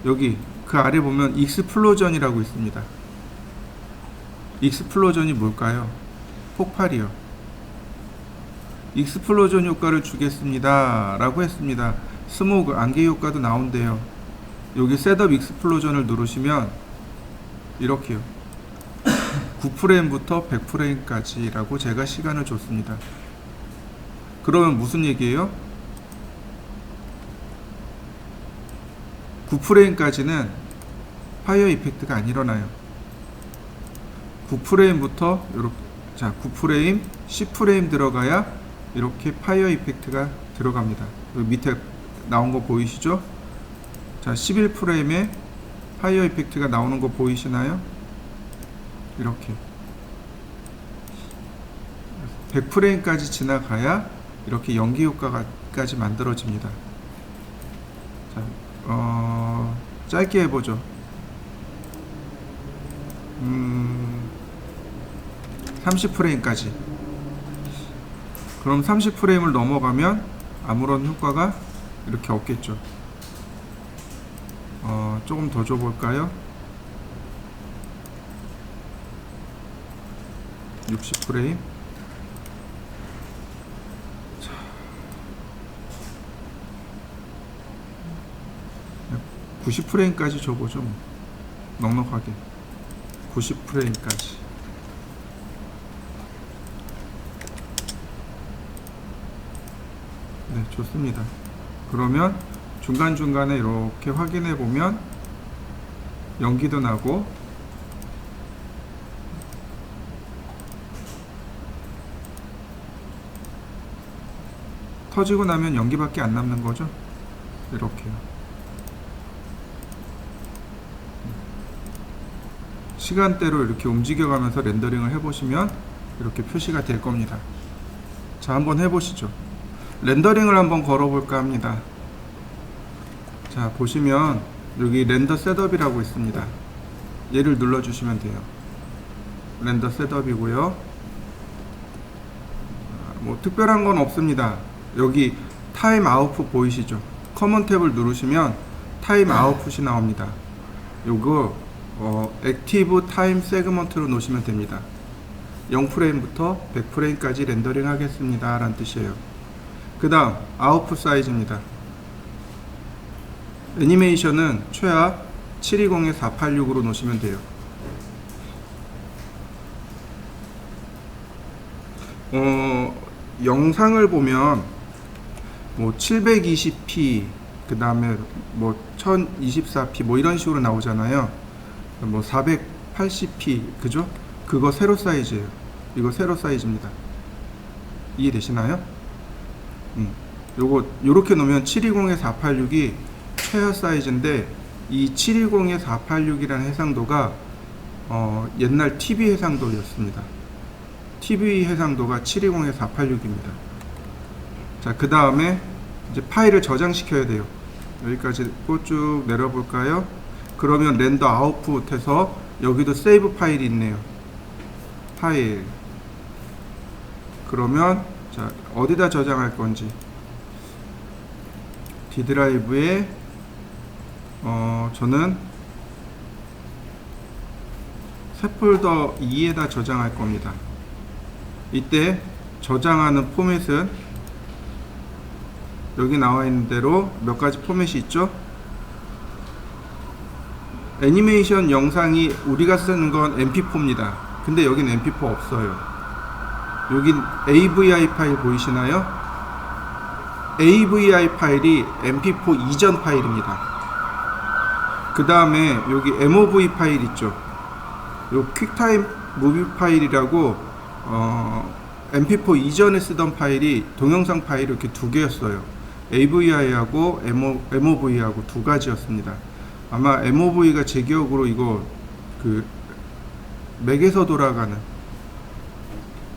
여기 그 아래 보면 익스플로전이라고 있습니다. 익스플로전이 뭘까요? 폭발이요. 익스플로전 효과를 주겠습니다 라고 했습니다. 스모그, 안개 효과도 나온대요. 여기 셋업 익스플로전을 누르시면 이렇게요. 9프레임부터 100프레임까지 라고 제가 시간을 줬습니다. 그러면 무슨 얘기예요? 9프레임까지는 파이어 이펙트가 안 일어나요. 9프레임부터 이렇게, 자, 9프레임, 10프레임 들어가야 이렇게 파이어 이펙트가 들어갑니다. 여기 밑에 나온 거 보이시죠? 자, 11프레임에 파이어 이펙트가 나오는 거 보이시나요? 이렇게 100프레임까지 지나가야 이렇게 연기 효과까지 만들어집니다. 자, 짧게 해보죠. 30프레임까지. 그럼 30프레임을 넘어가면 아무런 효과가 이렇게 없겠죠. 조금 더 줘볼까요? 60프레임. 90프레임까지 줘보죠. 뭐. 넉넉하게 90프레임까지. 네, 좋습니다. 그러면 중간중간에 이렇게 확인해 보면 연기도 나고 터지고 나면 연기밖에 안 남는 거죠. 이렇게요. 시간대로 이렇게 움직여가면서 렌더링을 해보시면 이렇게 표시가 될 겁니다. 자, 한번 해보시죠. 렌더링을 한번 걸어볼까 합니다. 자, 보시면 여기 렌더 셋업이라고 있습니다. 얘를 눌러주시면 돼요. 렌더 셋업이고요. 뭐 특별한 건 없습니다. 여기 타임 아웃풋 보이시죠? 커먼 탭을 누르시면 타임 아웃풋이 나옵니다. 요거 액티브 타임 세그먼트로 놓으시면 됩니다. 0프레임부터 100프레임까지 렌더링 하겠습니다 라는 뜻이에요. 그 다음 아웃풋 사이즈입니다. 애니메이션은 최하 720에 486으로 놓으시면 돼요. 영상을 보면 뭐 720p 그 다음에 뭐 1024p 뭐 이런 식으로 나오잖아요. 뭐 480p 그죠? 그거 세로 사이즈예요. 이거 세로 사이즈입니다. 이해되시나요? 요거 요렇게 놓으면 720에 486이 최하 사이즈인데 이 720에 486이라는 해상도가 옛날 TV 해상도였습니다. TV 해상도가 720에 486입니다. 자, 그 다음에 이제 파일을 저장시켜야 돼요. 여기까지 쭉 내려볼까요? 그러면 렌더 아웃풋에서 여기도 세이브 파일이 있네요. 파일. 그러면 자, 어디다 저장할 건지 D 드라이브에 저는 새 폴더 2에다 저장할 겁니다. 이때 저장하는 포맷은 여기 나와 있는 대로 몇 가지 포맷이 있죠. 애니메이션 영상이 우리가 쓰는 건 mp4입니다. 근데 여긴 mp4 없어요. 여긴 AVI 파일 보이시나요? AVI 파일이 mp4 이전 파일입니다. 그 다음에 여기 MOV 파일 있죠. 요 퀵타임 무비 파일이라고 mp4 이전에 쓰던 파일이 동영상 파일이 이렇게 두 개였어요. AVI하고 MOV하고 두 가지였습니다. 아마 MOV가 제 기억으로 이거 그 맥에서 돌아가는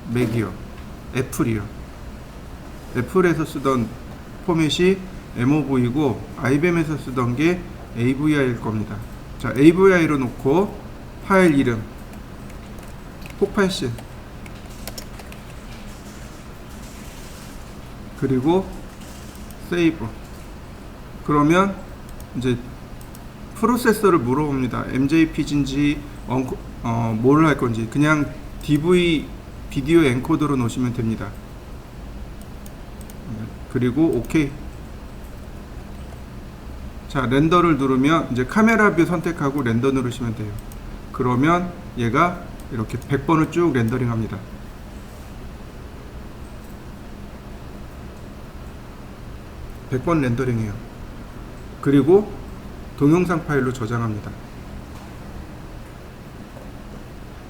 맥이요, 애플이요. 애플에서 쓰던 포맷이 MOV고 아이뱀에서 쓰던 게 AVI일 겁니다. 자, AVI로 놓고 파일 이름 폭발씬 그리고 세이브. 그러면 이제 프로세서를 물어봅니다. MJPG인지 뭘 할 건지. 그냥 DV 비디오 엔코더로 놓으시면 됩니다. 그리고 OK. 자, 렌더를 누르면 이제 카메라 뷰 선택하고 렌더 누르시면 돼요. 그러면 얘가 이렇게 100번을 쭉 렌더링 합니다. (100번) 렌더링해요. 그리고 동영상 파일로 저장합니다.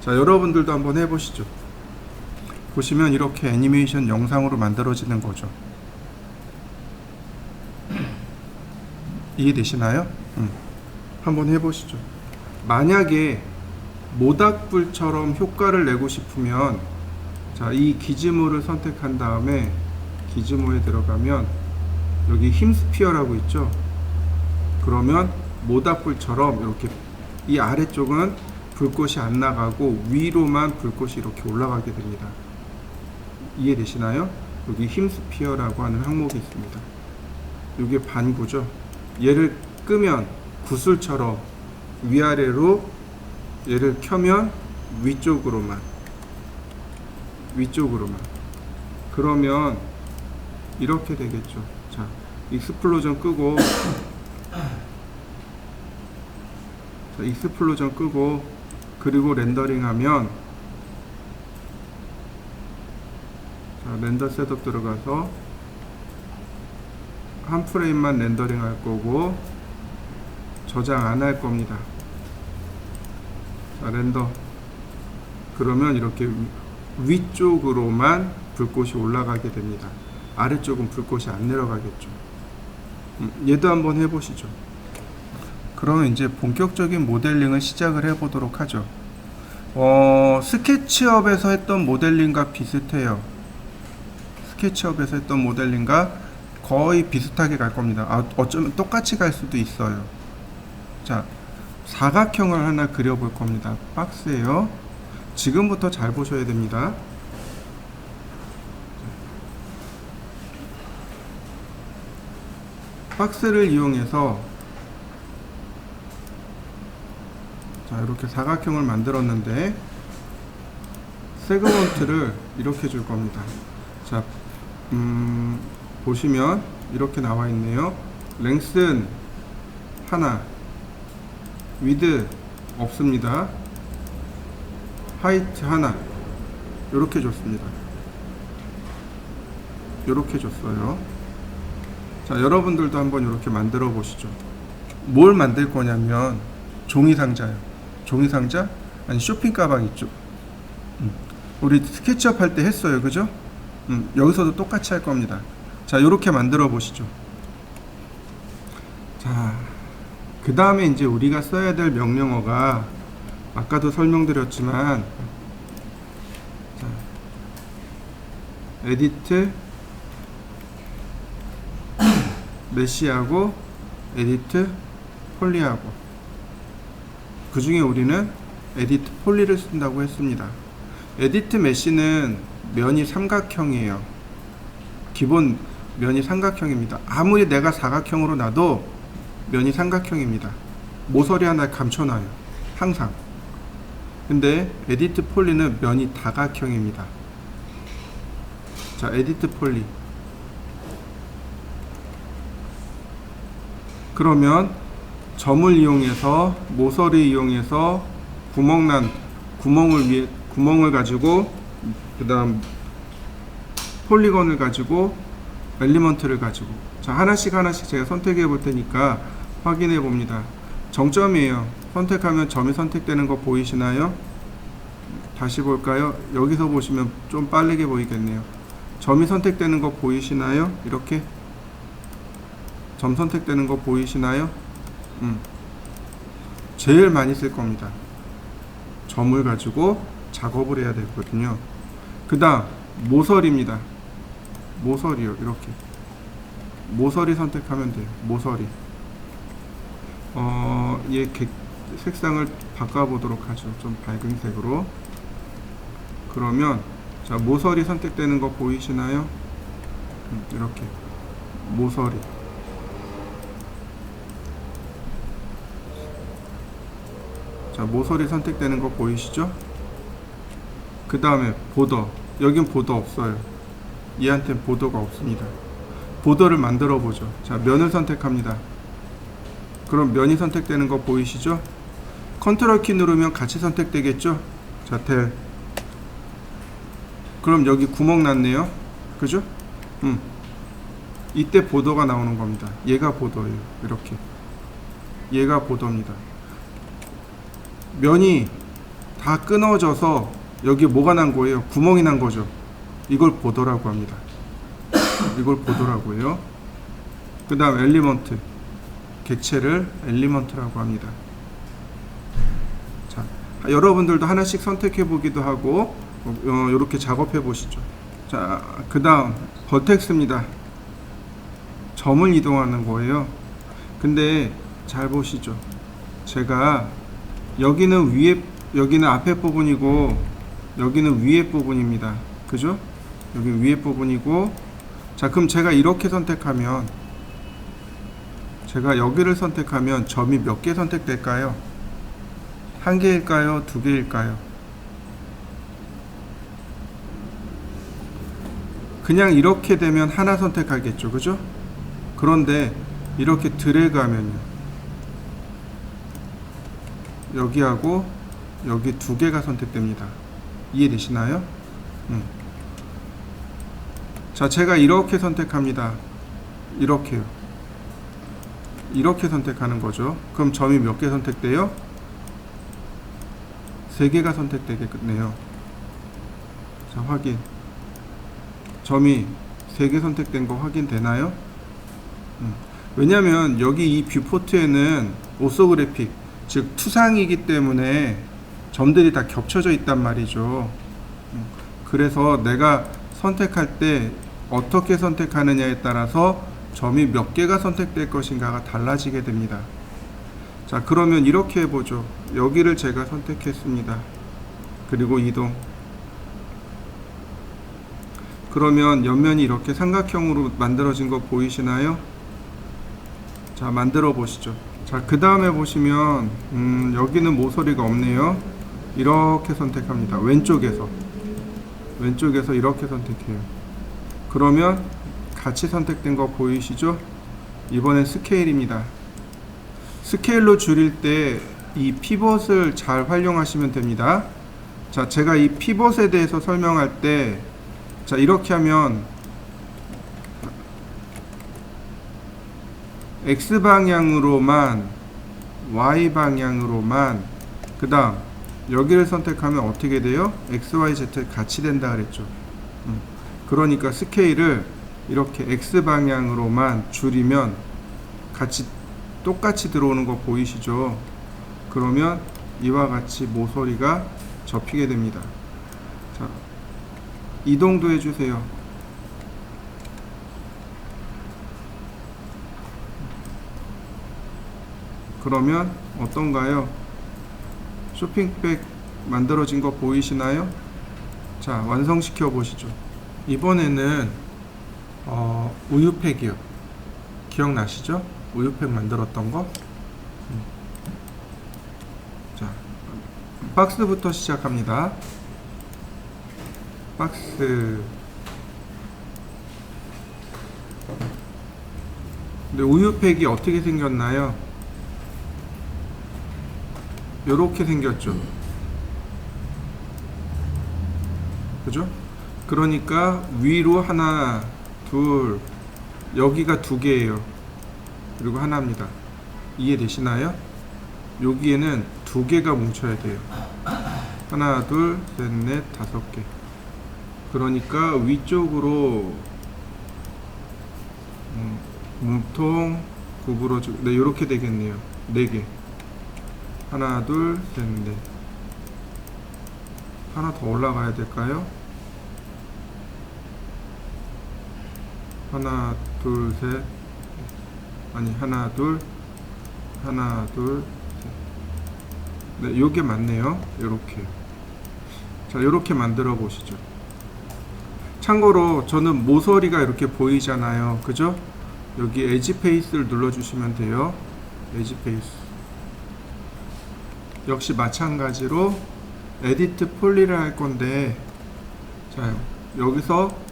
자, 여러분들도 한번 해보시죠. 보시면 이렇게 애니메이션 영상으로 만들어지는 거죠. 이해되시나요? 한번 해보시죠. 만약에 모닥불처럼 효과를 내고 싶으면 자, 이 기즈모를 선택한 다음에 기즈모에 들어가면 여기 힘 스피어라고 있죠. 그러면 모닥불처럼 이렇게 이 아래쪽은 불꽃이 안 나가고 위로만 불꽃이 이렇게 올라가게 됩니다. 이해되시나요? 여기 힘 스피어라고 하는 항목이 있습니다. 이게 반구죠. 얘를 끄면 구슬처럼 위아래로 얘를 켜면 위쪽으로만 그러면 이렇게 되겠죠. 자, 익스플로전 끄고 그리고 렌더링 하면, 자, 렌더 셋업 들어가서 한 프레임만 렌더링 할 거고 저장 안 할 겁니다. 자, 렌더. 그러면 이렇게 위쪽으로만 불꽃이 올라가게 됩니다. 아래쪽은 불꽃이 안 내려가겠죠. 얘도 한번 해보시죠. 그러면 이제 본격적인 모델링을 시작을 해보도록 하죠. 스케치업에서 했던 모델링과 비슷해요. 스케치업에서 했던 모델링과 거의 비슷하게 갈 겁니다. 어쩌면 똑같이 갈 수도 있어요. 자, 사각형을 하나 그려볼 겁니다. 박스예요. 지금부터 잘 보셔야 됩니다. 박스를 이용해서, 자, 이렇게 사각형을 만들었는데 세그먼트를 이렇게 줄 겁니다. 자, 보시면 이렇게 나와 있네요. 랭스는 하나, 위드 없습니다. 하이트 하나, 이렇게 줬습니다. 이렇게 줬어요. 자, 여러분들도 한번 이렇게 만들어 보시죠. 뭘 만들 거냐면 종이 상자요. 종이 상자? 아니, 쇼핑 가방 있죠. 우리 스케치업 할 때 했어요, 그죠? 여기서도 똑같이 할 겁니다. 자, 이렇게 만들어 보시죠. 자, 그 다음에 이제 우리가 써야 될 명령어가 아까도 설명드렸지만, 자, 에디트 메시하고 에디트 폴리하고, 그 중에 우리는 에디트 폴리를 쓴다고 했습니다. 에디트 메시는 면이 삼각형이에요. 기본 면이 삼각형입니다. 아무리 내가 사각형으로 놔도 면이 삼각형입니다. 모서리 하나 감춰놔요, 항상. 근데 에디트 폴리는 면이 다각형입니다. 자, 에디트 폴리. 그러면 점을 이용해서, 모서리 이용해서 구멍을 가지고, 그 다음 폴리건을 가지고, 엘리먼트를 가지고, 자, 하나씩 제가 선택해 볼 테니까 확인해 봅니다. 정점이에요. 선택하면 점이 선택되는 거 보이시나요? 다시 볼까요? 여기서 보시면 좀 빠르게 보이겠네요. 점이 선택되는 거 보이시나요? 이렇게 점 선택되는 거 보이시나요? 제일 많이 쓸 겁니다. 점을 가지고 작업을 해야 되거든요. 그 다음 모서리입니다. 모서리요. 이렇게 모서리 선택하면 돼요. 모서리. 얘 색상을 바꿔보도록 하죠. 좀 밝은 색으로. 그러면, 자, 모서리 선택되는 거 보이시나요? 이렇게 모서리. 자, 모서리 선택되는 거 보이시죠? 그 다음에 보더. 여긴 보더 없어요. 얘한테는 보더가 없습니다. 보더를 만들어 보죠. 자, 면을 선택합니다. 그럼 면이 선택되는 거 보이시죠? 컨트롤 키 누르면 같이 선택되겠죠? 자, 델. 그럼 여기 구멍 났네요. 그죠? 이때 보더가 나오는 겁니다. 얘가 보더예요. 이렇게. 얘가 보더입니다. 면이 다 끊어져서 여기 뭐가 난 거예요? 구멍이 난 거죠. 이걸 보더라고 합니다. 이걸 보더라고 해요. 그 다음 엘리먼트. 객체를 엘리먼트라고 합니다. 자, 여러분들도 하나씩 선택해 보기도 하고, 이렇게 작업해 보시죠. 자, 그 다음 버텍스입니다. 점을 이동하는 거예요. 근데 잘 보시죠. 제가 여기는 앞에 부분이고 여기는 위에 부분입니다. 그죠? 여기 위에 부분이고, 자, 그럼 제가 이렇게 선택하면, 제가 여기를 선택하면 점이 몇 개 선택될까요? 한 개일까요? 두 개일까요? 그냥 이렇게 되면 하나 선택하겠죠, 그죠? 그런데 이렇게 드래그 하면요, 여기하고 여기 두 개가 선택됩니다. 이해되시나요? 자, 제가 이렇게 선택합니다. 이렇게요. 이렇게 선택하는 거죠. 그럼 점이 몇 개 선택돼요? 세 개가 선택되겠네요. 자, 확인. 점이 3개 선택된 거 확인되나요? 왜냐면 여기 이 뷰포트에는 오소그래픽, 즉 투상이기 때문에 점들이 다 겹쳐져 있단 말이죠. 그래서 내가 선택할 때 어떻게 선택하느냐에 따라서 점이 몇 개가 선택될 것인가가 달라지게 됩니다. 자, 그러면 이렇게 해보죠. 여기를 제가 선택했습니다. 그리고 이동. 그러면 옆면이 이렇게 삼각형으로 만들어진 거 보이시나요? 자, 만들어 보시죠. 자, 그 다음에 보시면 여기는 모서리가 없네요. 이렇게 선택합니다. 왼쪽에서 이렇게 선택해요. 그러면 같이 선택된 거 보이시죠? 이번엔 스케일입니다. 스케일로 줄일 때 이 피벗을 잘 활용하시면 됩니다. 자, 제가 이 피벗에 대해서 설명할 때, 자, 이렇게 하면 X방향으로만, Y방향으로만, 그 다음 여기를 선택하면 어떻게 돼요? X, Y, Z 같이 된다 그랬죠. 그러니까 스케일을 이렇게 X방향으로만 줄이면 같이 똑같이 들어오는 거 보이시죠? 그러면 이와 같이 모서리가 접히게 됩니다. 자, 이동도 해주세요. 그러면 어떤가요? 쇼핑백 만들어진 거 보이시나요? 자, 완성시켜 보시죠. 이번에는 우유팩이요. 기억나시죠? 우유팩 만들었던 거. 자, 박스부터 시작합니다. 박스. 근데 우유팩이 어떻게 생겼나요? 요렇게 생겼죠. 그죠? 그러니까 위로 하나, 둘, 여기가 두 개예요. 그리고 하나입니다. 이해되시나요? 여기에는 두 개가 뭉쳐야 돼요. 하나, 둘, 셋, 넷, 다섯 개. 그러니까 위쪽으로 몸통 구부러지고, 네, 요렇게 되겠네요. 네 개. 하나, 둘, 셋, 넷. 하나 더 올라가야 될까요? 하나, 둘, 셋. 아니, 하나, 둘, 셋. 네, 요게 맞네요. 요렇게. 자, 요렇게 만들어 보시죠. 참고로 저는 모서리가 이렇게 보이잖아요. 그죠? 여기 에지 페이스를 눌러주시면 돼요. 에지 페이스. 역시 마찬가지로 에디트 폴리를 할 건데, 자, 여기서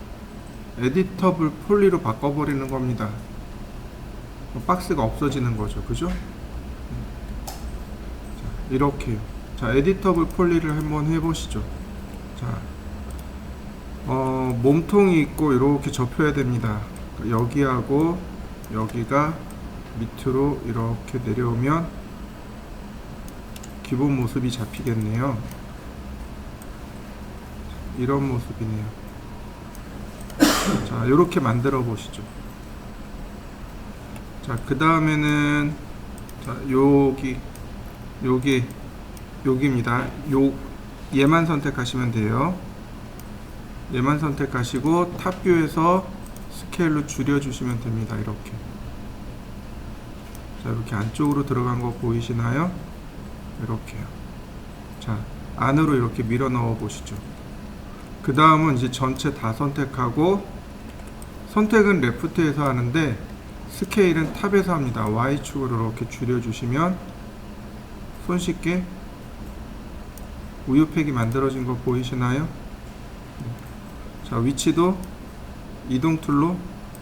에디터블 폴리로 바꿔버리는 겁니다. 박스가 없어지는 거죠. 그죠? 자, 이렇게요. 자, 에디터블 폴리를 한번 해보시죠. 자, 몸통이 있고 이렇게 접혀야 됩니다. 여기하고 여기가 밑으로 이렇게 내려오면 기본 모습이 잡히겠네요. 이런 모습이네요. 자, 이렇게 만들어 보시죠. 자, 그 다음에는, 자, 여기입니다. 얘만 선택하시면 돼요. 얘만 선택하시고 탑뷰에서 스케일로 줄여주시면 됩니다. 이렇게. 자, 이렇게 안쪽으로 들어간 거 보이시나요? 이렇게요. 자, 안으로 이렇게 밀어 넣어 보시죠. 그 다음은 이제 전체 다 선택하고, 선택은 레프트에서 하는데 스케일은 탑에서 합니다. Y축으로 이렇게 줄여주시면 손쉽게 우유팩이 만들어진 거 보이시나요? 자, 위치도 이동 툴로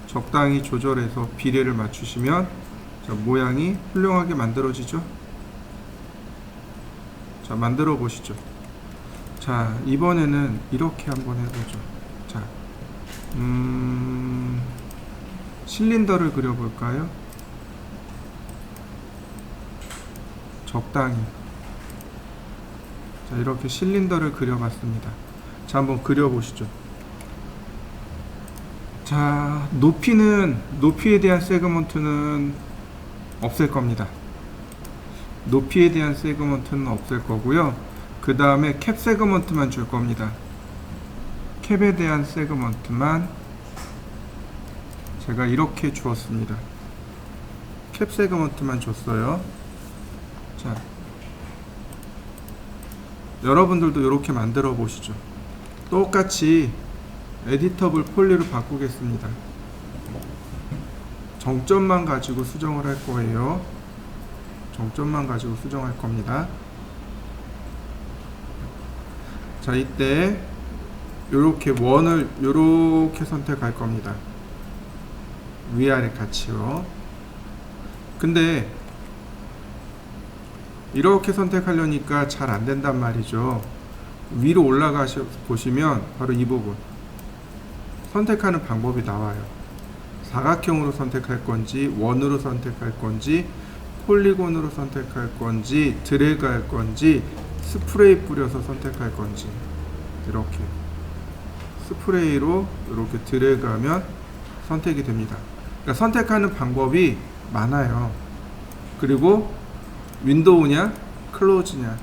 적당히 조절해서 비례를 맞추시면 자, 모양이 훌륭하게 만들어지죠. 자, 만들어 보시죠. 자, 이번에는 이렇게 한번 해보죠. 자, 실린더를 그려볼까요? 적당히. 자, 이렇게 실린더를 그려봤습니다. 자, 한번 그려보시죠. 자, 높이에 대한 세그먼트는 없앨 겁니다. 높이에 대한 세그먼트는 없앨 거고요. 그 다음에 캡 세그먼트만 줄 겁니다. 캡에 대한 세그먼트만 제가 이렇게 주었습니다. 캡 세그먼트만 줬어요. 자, 여러분들도 이렇게 만들어 보시죠. 똑같이 에디터블 폴리로 바꾸겠습니다. 정점만 가지고 수정을 할 거예요. 정점만 가지고 수정할 겁니다. 자, 이때 요렇게 원을 요렇게 선택할 겁니다. 위아래 같이요. 근데 이렇게 선택하려니까 잘 안된단 말이죠. 위로 올라가셔 보시면 바로 이 부분 선택하는 방법이 나와요. 사각형으로 선택할 건지, 원으로 선택할 건지, 폴리곤으로 선택할 건지, 드래그 할 건지, 스프레이 뿌려서 선택할 건지. 이렇게 스프레이로 이렇게 드래그 하면 선택이 됩니다. 그러니까 선택하는 방법이 많아요. 그리고 윈도우냐 클로즈냐,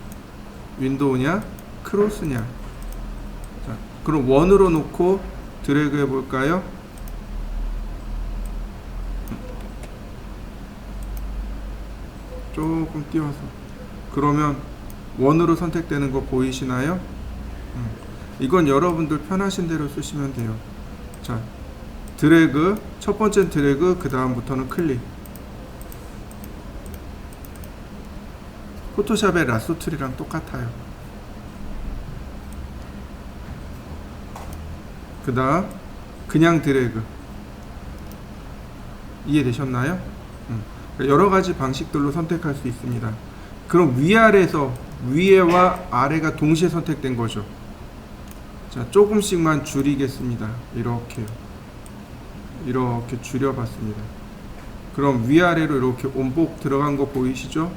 윈도우냐 크로스냐. 자, 그럼 원으로 놓고 드래그 해볼까요? 조금 띄워서. 그러면 원으로 선택되는 거 보이시나요? 이건 여러분들 편하신 대로 쓰시면 돼요. 자, 드래그, 첫 번째는 드래그, 그 다음부터는 클릭. 포토샵의 라sso 툴이랑 똑같아요. 그 다음 그냥 드래그. 이해되셨나요? 여러 가지 방식들로 선택할 수 있습니다. 그럼 위아래에서 위에와 아래가 동시에 선택된 거죠. 자, 조금씩만 줄이겠습니다. 이렇게요. 이렇게 줄여봤습니다. 그럼 위아래로 이렇게 온복 들어간 거 보이시죠?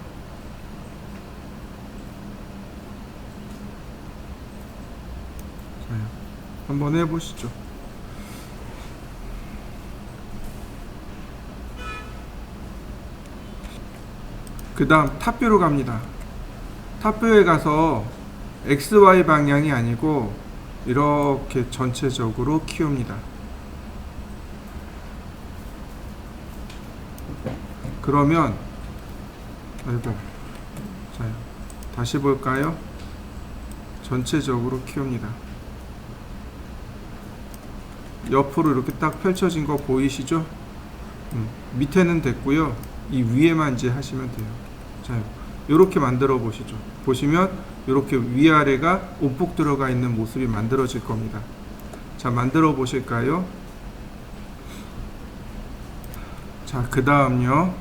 자, 한번 해보시죠. 그 다음 탑뷰로 갑니다. 탑뷰에 가서 XY 방향이 아니고 이렇게 전체적으로 키웁니다. 그러면 아이고, 자, 다시 볼까요? 전체적으로 키웁니다. 옆으로 이렇게 딱 펼쳐진 거 보이시죠? 밑에는 됐고요. 이 위에만 이제 하시면 돼요. 자, 이렇게 만들어 보시죠. 보시면 이렇게 위아래가 온폭 들어가 있는 모습이 만들어질 겁니다. 자, 만들어 보실까요? 자, 그 다음요.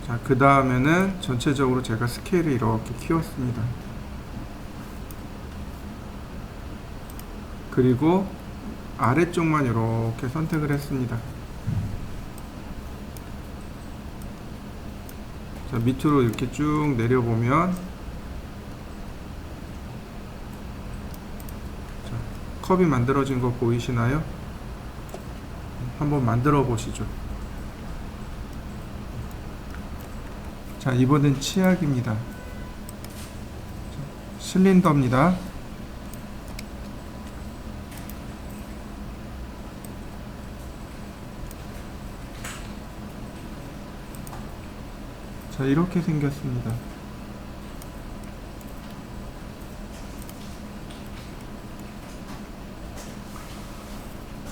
자, 그 다음에는 전체적으로 제가 스케일을 이렇게 키웠습니다. 그리고 아래쪽만 이렇게 선택을 했습니다. 자, 밑으로 이렇게 쭉 내려보면 자, 컵이 만들어진 거 보이시나요? 한번 만들어 보시죠. 자, 이번엔 치약입니다. 실린더입니다. 자, 이렇게 생겼습니다.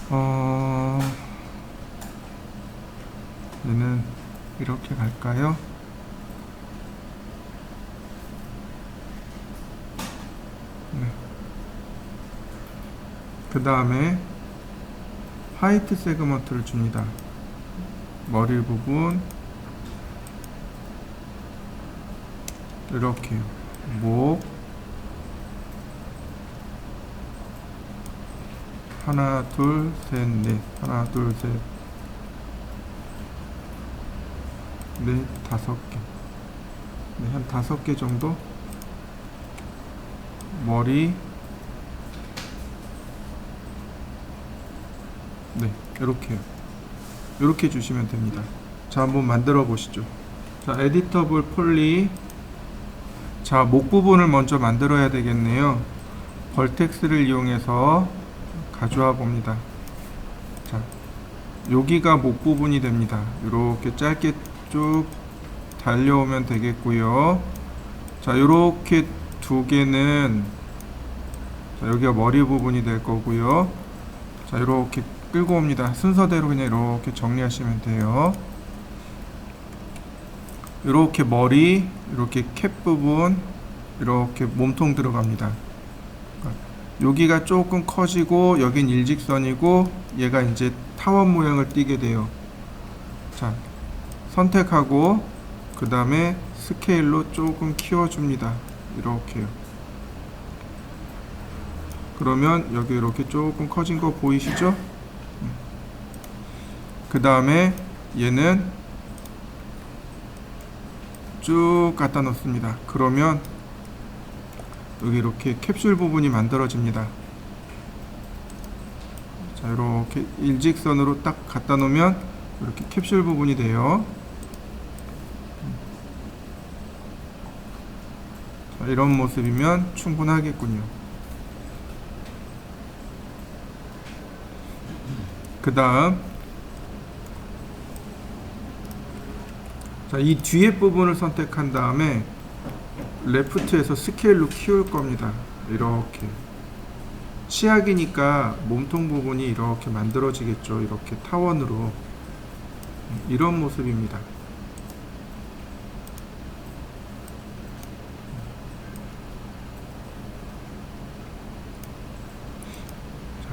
어, 얘는 이렇게 갈까요? 네. 그 다음에 하이트 세그먼트를 줍니다. 머리 부분 이렇게요. 목 하나 둘 셋 넷 하나 둘 셋 넷 다섯 개. 네, 한 5개 정도. 머리 네 이렇게요. 이렇게 주시면 됩니다. 자, 한번 만들어 보시죠. 자, 에디터블 폴리. 자, 목 부분을 먼저 만들어야 되겠네요. 벌텍스를 이용해서 가져와 봅니다. 자, 여기가 목 부분이 됩니다. 이렇게 짧게 쭉 달려오면 되겠고요. 자, 이렇게 2개는 자, 여기가 머리 부분이 될 거고요. 자, 이렇게 끌고 옵니다. 순서대로 그냥 이렇게 정리하시면 돼요. 이렇게 머리, 이렇게 캡 부분, 이렇게 몸통 들어갑니다. 여기가 조금 커지고 여긴 일직선이고 얘가 이제 타원 모양을 띠게 돼요. 자, 선택하고 그 다음에 스케일로 조금 키워줍니다. 이렇게요. 그러면 여기 이렇게 조금 커진 거 보이시죠? 그 다음에 얘는 쭉 갖다 놓습니다. 그러면 여기 이렇게 캡슐 부분이 만들어집니다. 자, 이렇게 일직선으로 딱 갖다 놓으면 이렇게 캡슐 부분이 돼요. 자, 이런 모습이면 충분하겠군요. 그 다음 자, 이 뒤에 부분을 선택한 다음에 레프트에서 스케일로 키울 겁니다. 이렇게 치약이니까 몸통 부분이 이렇게 만들어지겠죠. 이렇게 타원으로. 이런 모습입니다. 자,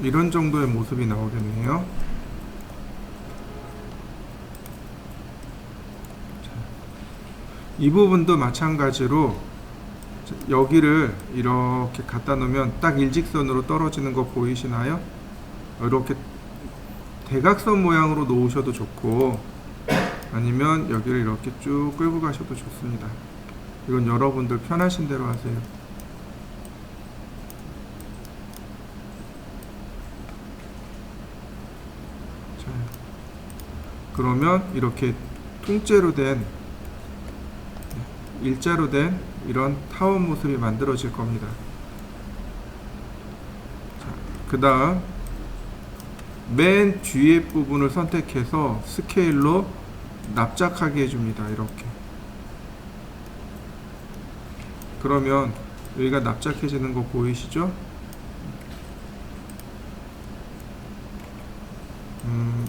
이런 정도의 모습이 나오겠네요. 이 부분도 마찬가지로 여기를 이렇게 갖다 놓으면 딱 일직선으로 떨어지는 거 보이시나요? 이렇게 대각선 모양으로 놓으셔도 좋고 아니면 여기를 이렇게 쭉 끌고 가셔도 좋습니다. 이건 여러분들 편하신 대로 하세요. 자, 그러면 이렇게 통째로 된 일자로 된 이런 타원 모습이 만들어질 겁니다. 그 다음 맨 뒤에 부분을 선택해서 스케일로 납작하게 해줍니다. 이렇게. 그러면 여기가 납작해지는 거 보이시죠?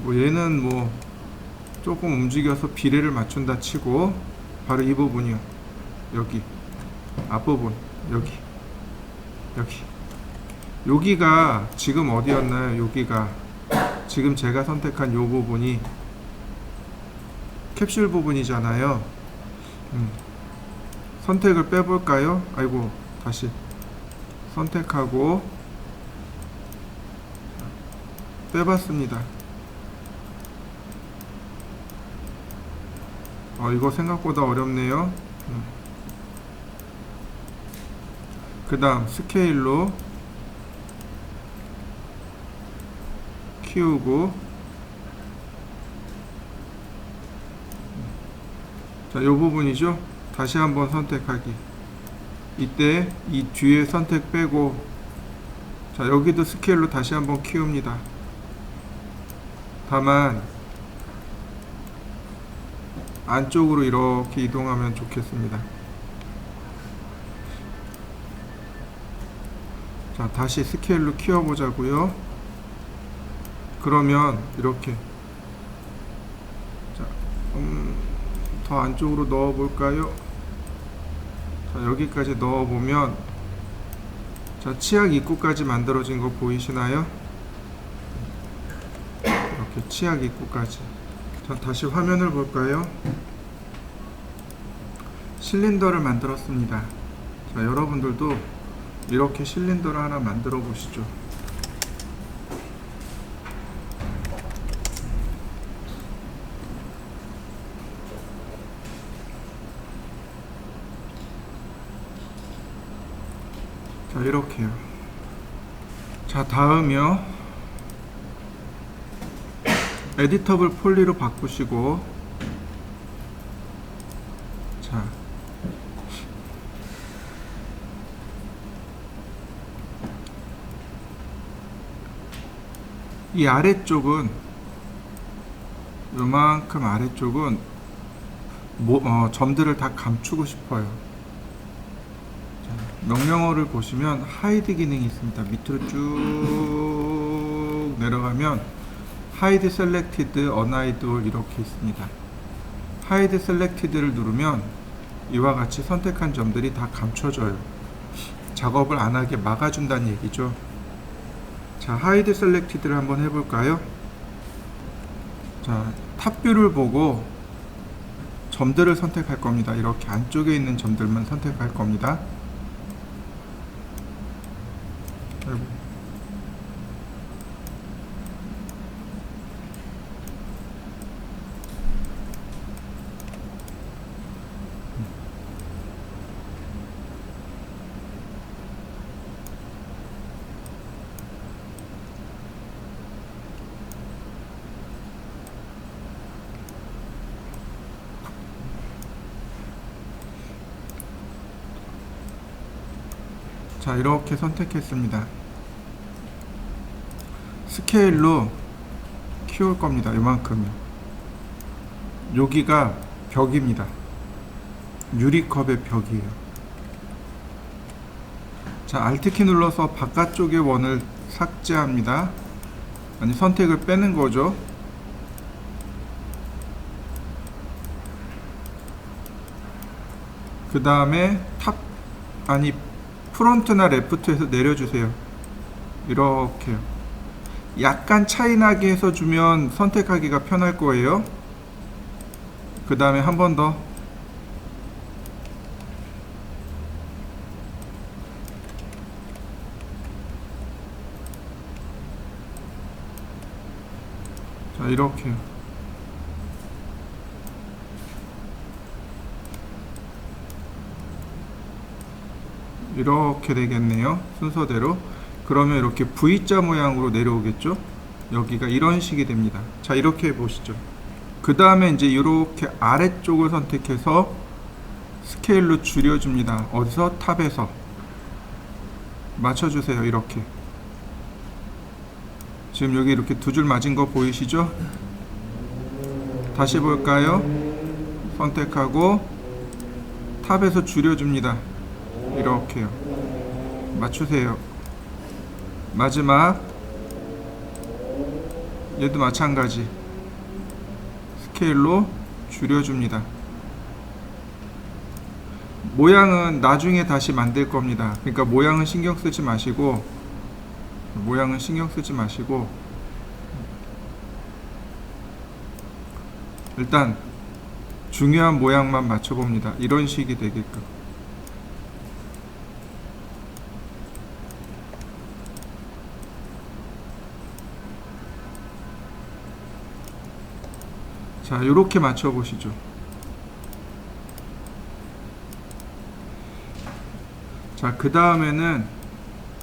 뭐 얘는 뭐 조금 움직여서 비례를 맞춘다 치고 바로 이 부분이요. 여기 앞부분 여기가 지금 어디였나요? 여기가 지금 제가 선택한 요 부분이 캡슐 부분이잖아요. 선택을 빼볼까요? 아이고, 다시 선택하고 빼봤습니다. 이거 생각보다 어렵네요. 그 다음 스케일로 키우고, 자, 요 부분이죠. 다시 한번 선택하기. 이때 이 뒤에 선택 빼고, 자, 여기도 스케일로 다시 한번 키웁니다. 다만 안쪽으로 이렇게 이동하면 좋겠습니다. 자, 다시 스케일로 키워보자고요. 그러면 이렇게 자, 더 안쪽으로 넣어볼까요? 자, 여기까지 넣어보면 자, 치약 입구까지 만들어진 거 보이시나요? 이렇게 치약 입구까지. 자, 다시 화면을 볼까요? 실린더를 만들었습니다. 자, 여러분들도 이렇게 실린더를 하나 만들어 보시죠. 자, 이렇게요. 자, 다음이요. 에디터블 폴리로 바꾸시고, 자, 이 아래쪽은, 요만큼 아래쪽은 점들을 다 감추고 싶어요. 자, 명령어를 보시면 하이드 기능이 있습니다. 밑으로 쭉 내려가면 하이드 셀렉티드, 어나이드 이렇게 있습니다. 하이드 셀렉티드를 누르면 이와 같이 선택한 점들이 다 감춰져요. 작업을 안 하게 막아준다는 얘기죠. 자, 하이드 셀렉티드를 한번 해볼까요? 자, 탑뷰를 보고 점들을 선택할 겁니다. 이렇게 안쪽에 있는 점들만 선택할 겁니다. 자, 이렇게 선택했습니다. 스케일로 키울 겁니다. 이만큼요. 여기가 벽입니다. 유리컵의 벽이에요. 자, Alt키 눌러서 바깥쪽의 원을 삭제합니다. 아니, 선택을 빼는 거죠. 그 다음에 프론트나 레프트에서 내려주세요. 이렇게요. 약간 차이 나게 해서 주면 선택하기가 편할 거예요. 그 다음에 한 번 더. 자, 이렇게요. 이렇게 되겠네요. 순서대로. 그러면 이렇게 V자 모양으로 내려오겠죠. 여기가 이런 식이 됩니다. 자, 이렇게 보시죠. 그 다음에 이제 이렇게 아래쪽을 선택해서 스케일로 줄여줍니다. 어디서? 탑에서 맞춰주세요. 이렇게. 지금 여기 이렇게 두 줄 맞은 거 보이시죠? 다시 볼까요? 선택하고 탑에서 줄여줍니다. 이렇게요. 맞추세요. 마지막 얘도 마찬가지 스케일로 줄여줍니다. 모양은 나중에 다시 만들 겁니다. 그러니까 모양은 신경 쓰지 마시고 일단 중요한 모양만 맞춰봅니다. 이런 식이 되게끔. 자, 요렇게 맞춰 보시죠. 자, 그 다음에는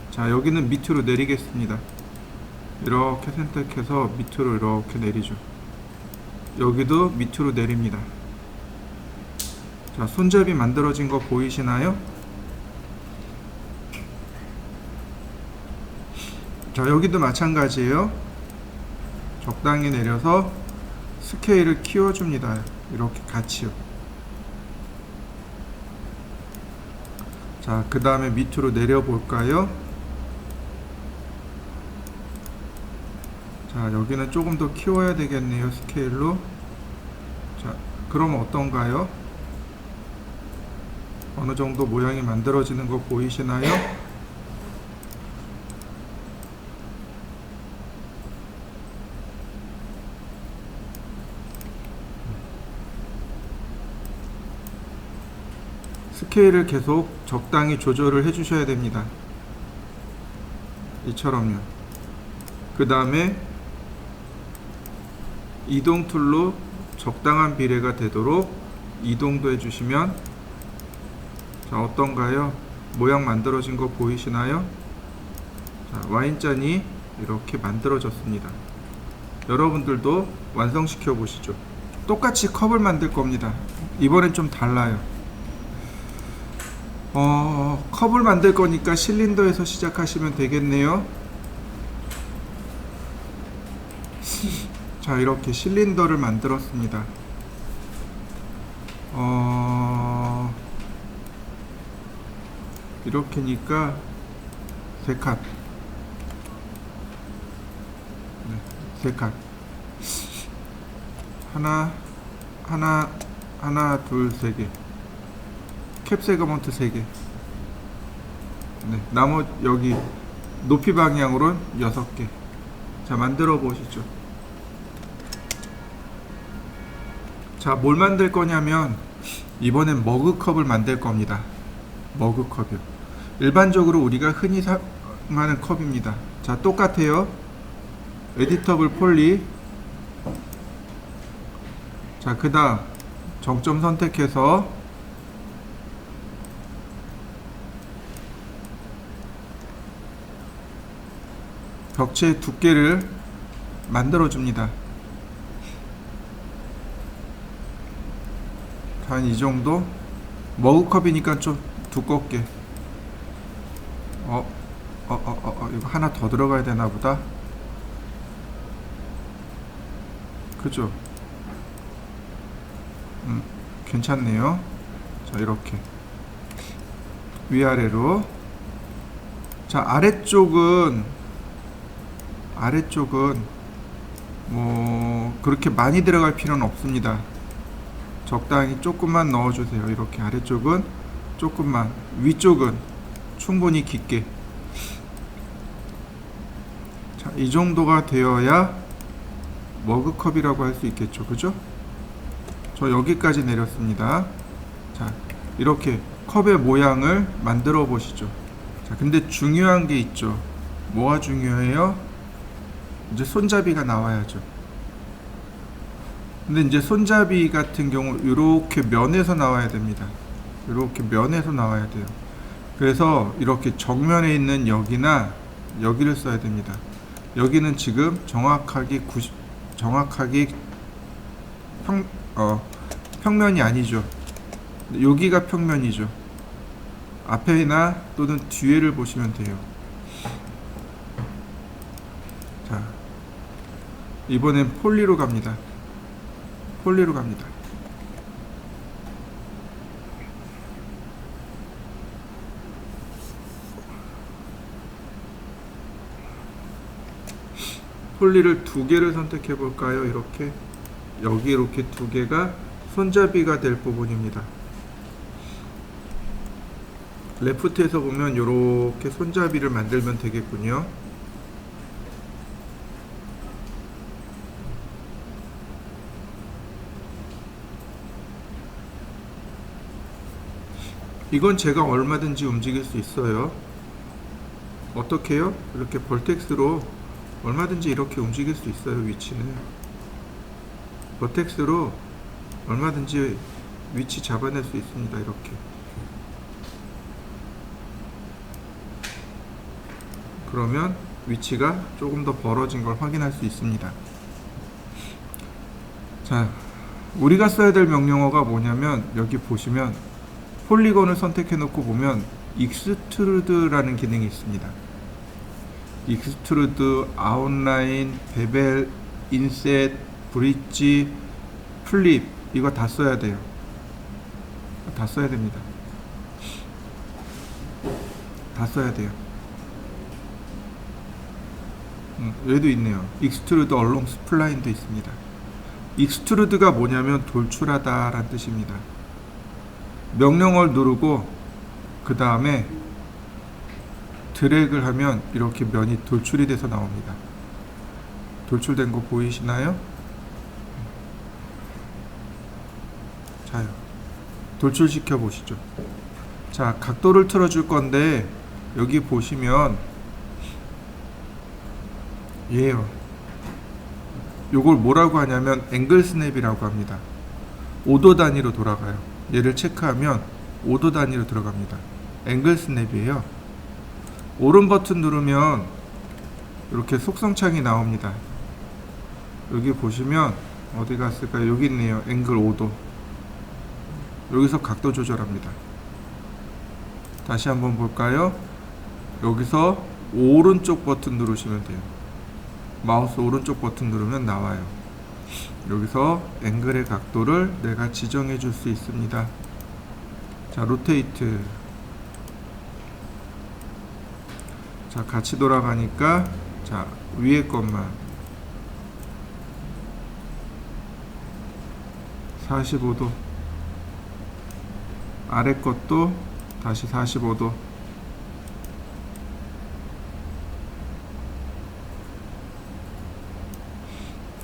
자, 여기는 밑으로 내리겠습니다. 이렇게 선택해서 밑으로 이렇게 내리죠. 여기도 밑으로 내립니다. 자, 손잡이 만들어진 거 보이시나요? 자, 여기도 마찬가지예요. 적당히 내려서 스케일을 키워줍니다. 이렇게 같이요. 자, 그 다음에 밑으로 내려볼까요? 자, 여기는 조금 더 키워야 되겠네요. 스케일로. 자, 그럼 어떤가요? 어느 정도 모양이 만들어지는 거 보이시나요? 스케일을 계속 적당히 조절을 해 주셔야 됩니다. 이처럼요. 그 다음에 이동 툴로 적당한 비례가 되도록 이동도 해주시면, 자, 어떤가요? 모양 만들어진 거 보이시나요? 자, 와인잔이 이렇게 만들어졌습니다. 여러분들도 완성시켜 보시죠. 똑같이 컵을 만들 겁니다. 이번엔 좀 달라요. 컵을 만들 거니까 실린더에서 시작하시면 되겠네요. 자, 이렇게 실린더를 만들었습니다. 이렇게니까 3칸. 네, 3칸. 하나, 둘, 3개. 캡 세그먼트 3개. 네, 나머지 여기 높이 방향으로는 6개. 자, 만들어 보시죠. 자, 뭘 만들 거냐면 이번엔 머그컵을 만들 겁니다. 머그컵이요. 일반적으로 우리가 흔히 사용하는 컵입니다. 자, 똑같아요. 에디터블 폴리. 자, 그 다음 정점 선택해서 벽체 두께를 만들어 줍니다. 한 이 정도. 머그컵이니까 좀 두껍게. 이거 하나 더 들어가야 되나 보다. 그죠? 괜찮네요. 자, 이렇게 위아래로. 자, 아래쪽은 뭐 그렇게 많이 들어갈 필요는 없습니다. 적당히 조금만 넣어주세요. 이렇게 아래쪽은 조금만, 위쪽은 충분히 깊게. 자, 이 정도가 되어야 머그컵이라고 할 수 있겠죠. 그죠? 저 여기까지 내렸습니다. 자, 이렇게 컵의 모양을 만들어 보시죠. 자, 근데 중요한 게 있죠. 뭐가 중요해요? 이제 손잡이가 나와야죠. 근데 이제 손잡이 같은 경우 이렇게 면에서 나와야 됩니다. 이렇게 면에서 나와야 돼요. 그래서 이렇게 정면에 있는 여기나 여기를 써야 됩니다. 여기는 지금 정확하게 평면이 아니죠. 여기가 평면이죠. 앞에나 또는 뒤에를 보시면 돼요. 자, 이번엔 폴리로 갑니다. 폴리를 2개를 선택해 볼까요? 이렇게 여기 이렇게 2개가 손잡이가 될 부분입니다. 레프트에서 보면 이렇게 손잡이를 만들면 되겠군요. 이건 제가 얼마든지 움직일 수 있어요. 어떻게요? 이렇게 벌텍스로 얼마든지 이렇게 움직일 수 있어요. 위치는 벌텍스로 얼마든지 위치 잡아낼 수 있습니다. 이렇게. 그러면 위치가 조금 더 벌어진 걸 확인할 수 있습니다. 자, 우리가 써야 될 명령어가 뭐냐면 여기 보시면 폴리곤을 선택해 놓고 보면 익스트루드라는 기능이 있습니다. 익스트루드, 아웃라인, 베벨, 인셋, 브릿지, 플립 이거 다 써야 돼요. 다 써야 됩니다. 다 써야 돼요. 얘도 있네요. 익스트루드 얼롱 스플라인도 있습니다. 익스트루드가 뭐냐면 돌출하다 라는 뜻입니다. 명령어를 누르고 그 다음에 드래그를 하면 이렇게 면이 돌출이 돼서 나옵니다. 돌출된 거 보이시나요? 자요. 돌출시켜 보시죠. 자, 각도를 틀어줄 건데 여기 보시면 얘요. 요걸 뭐라고 하냐면 앵글 스냅이라고 합니다. 5도 단위로 돌아가요. 얘를 체크하면 5도 단위로 들어갑니다. 앵글 스냅이에요. 오른 버튼 누르면 이렇게 속성창이 나옵니다. 여기 보시면 어디 갔을까요? 여기 있네요. 앵글 5도. 여기서 각도 조절합니다. 다시 한번 볼까요? 여기서 오른쪽 버튼 누르시면 돼요. 마우스 오른쪽 버튼 누르면 나와요. 여기서 앵글의 각도를 내가 지정해 줄 수 있습니다. 자, 로테이트. 자, 같이 돌아가니까 자, 위에 것만 45도, 아래 것도 다시 45도.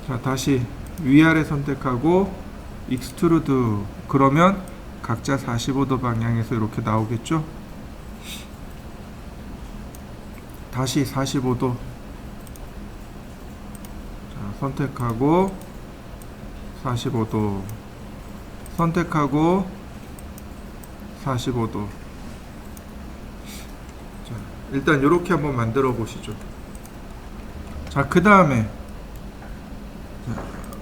자, 다시 위아래 선택하고 익스트루드. 그러면 각자 45도 방향에서 이렇게 나오겠죠? 다시 45도. 자, 선택하고 45도. 선택하고 45도. 자, 일단 이렇게 한번 만들어 보시죠. 자, 그 다음에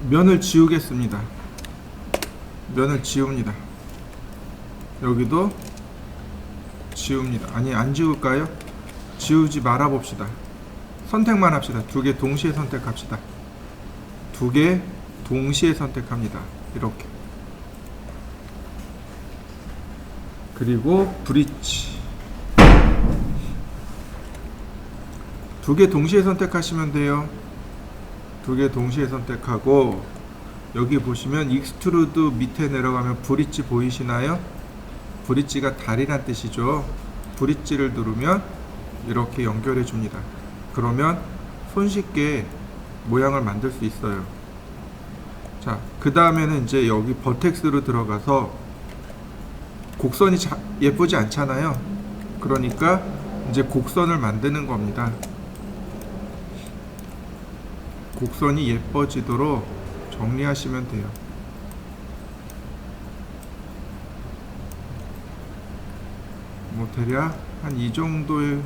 면을 지우겠습니다. 면을 지웁니다. 여기도 지웁니다. 아니, 안 지울까요? 지우지 말아 봅시다. 선택만 합시다. 두 개 동시에 선택합시다. 두 개 동시에 선택합니다. 이렇게. 그리고 브릿지. 두 개 동시에 선택하시면 돼요. 두 개 동시에 선택하고 여기 보시면 익스트루드 밑에 내려가면 브릿지 보이시나요? 브릿지가 다리란 뜻이죠. 브릿지를 누르면 이렇게 연결해 줍니다. 그러면 손쉽게 모양을 만들 수 있어요. 자, 그 다음에는 이제 여기 버텍스로 들어가서 곡선이 예쁘지 않잖아요. 그러니까 이제 곡선을 만드는 겁니다. 곡선이 예뻐지도록 정리하시면 돼요. 뭐 대략 한 이 정도의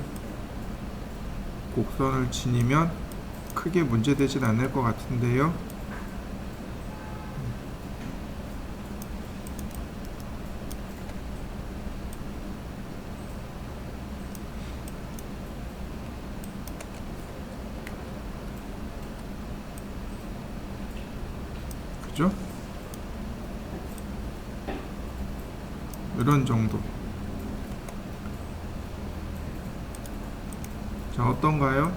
곡선을 지니면 크게 문제되진 않을 것 같은데요. 그죠? 이런 정도. 자, 어떤가요?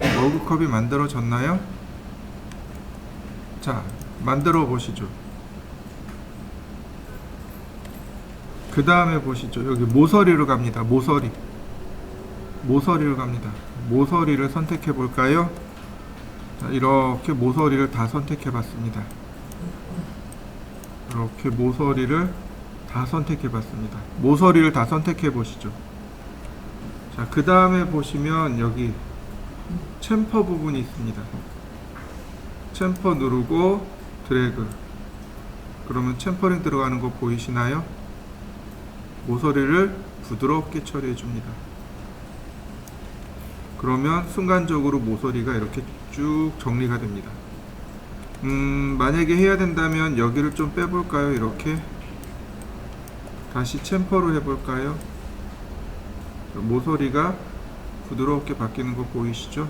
머그컵이 만들어졌나요? 자, 만들어 보시죠. 그 다음에 보시죠. 여기 모서리로 갑니다. 모서리로 갑니다. 모서리를 선택해 볼까요? 자, 이렇게 모서리를 다 선택해 봤습니다. 이렇게 모서리를 다 선택해 봤습니다. 모서리를 다 선택해 보시죠. 자, 그 다음에 보시면 여기 챔퍼 부분이 있습니다. 챔퍼 누르고 드래그. 그러면 챔퍼링 들어가는 거 보이시나요? 모서리를 부드럽게 처리해 줍니다. 그러면 순간적으로 모서리가 이렇게 쭉 정리가 됩니다. 만약에 해야 된다면 여기를 좀 빼볼까요? 이렇게 다시 챔퍼로 해볼까요? 모서리가 부드럽게 바뀌는 거 보이시죠?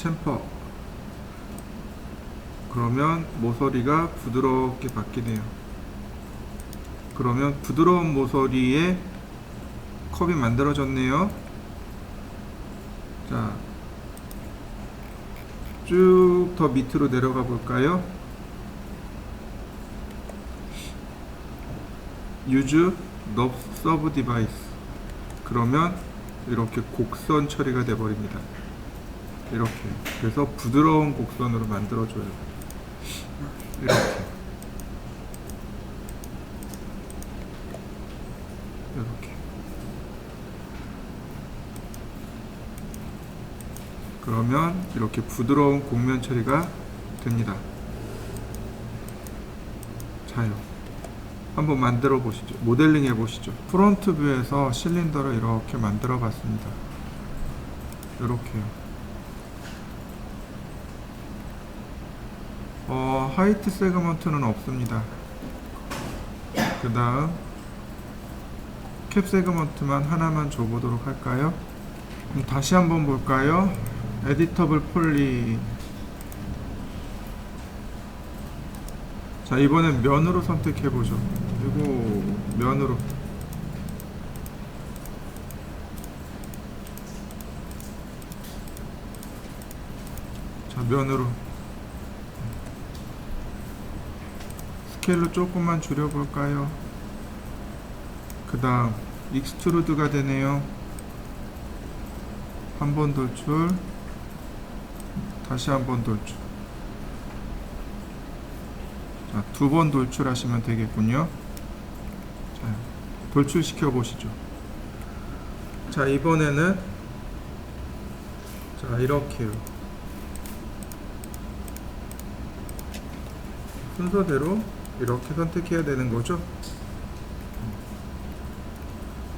챔퍼. 그러면 모서리가 부드럽게 바뀌네요. 그러면 부드러운 모서리에 컵이 만들어졌네요. 자, 쭉 더 밑으로 내려가 볼까요? Use knob serve device. 그러면 이렇게 곡선 처리가 돼 버립니다. 이렇게. 그래서 부드러운 곡선으로 만들어줘요. 이렇게. 이렇게. 그러면 이렇게 부드러운 곡면 처리가 됩니다. 자요. 한번 만들어 보시죠. 모델링 해 보시죠. 프론트 뷰에서 실린더를 이렇게 만들어 봤습니다. 이렇게요. 하이트 세그먼트는 없습니다. 그 다음 캡 세그먼트만 하나만 줘보도록 할까요? 그럼 다시 한번 볼까요? 에디터블 폴리. 자, 이번엔 면으로 선택해보죠. 그리고 면으로. 자, 면으로. 스케일로 조금만 줄여볼까요? 그 다음 익스트루드가 되네요. 한 번 돌출, 다시 한 번 돌출. 자, 두 번 돌출하시면 되겠군요. 자, 돌출시켜 보시죠. 자, 이번에는 자, 이렇게요. 순서대로 이렇게 선택해야 되는 거죠.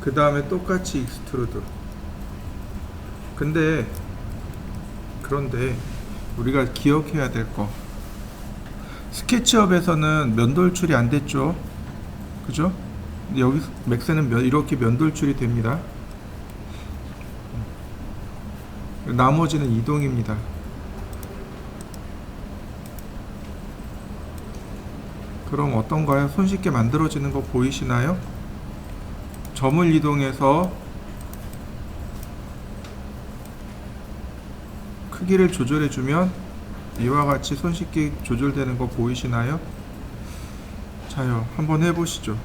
그 다음에 똑같이 익스트루드. 그런데 우리가 기억해야 될 거, 스케치업에서는 면 돌출이 안 됐죠. 그죠? 근데 여기 맥스는 이렇게 면 돌출이 됩니다. 나머지는 이동입니다. 그럼 어떤가요? 손쉽게 만들어지는 거 보이시나요? 점을 이동해서 크기를 조절해주면 이와 같이 손쉽게 조절되는 거 보이시나요? 자요, 한번 해보시죠.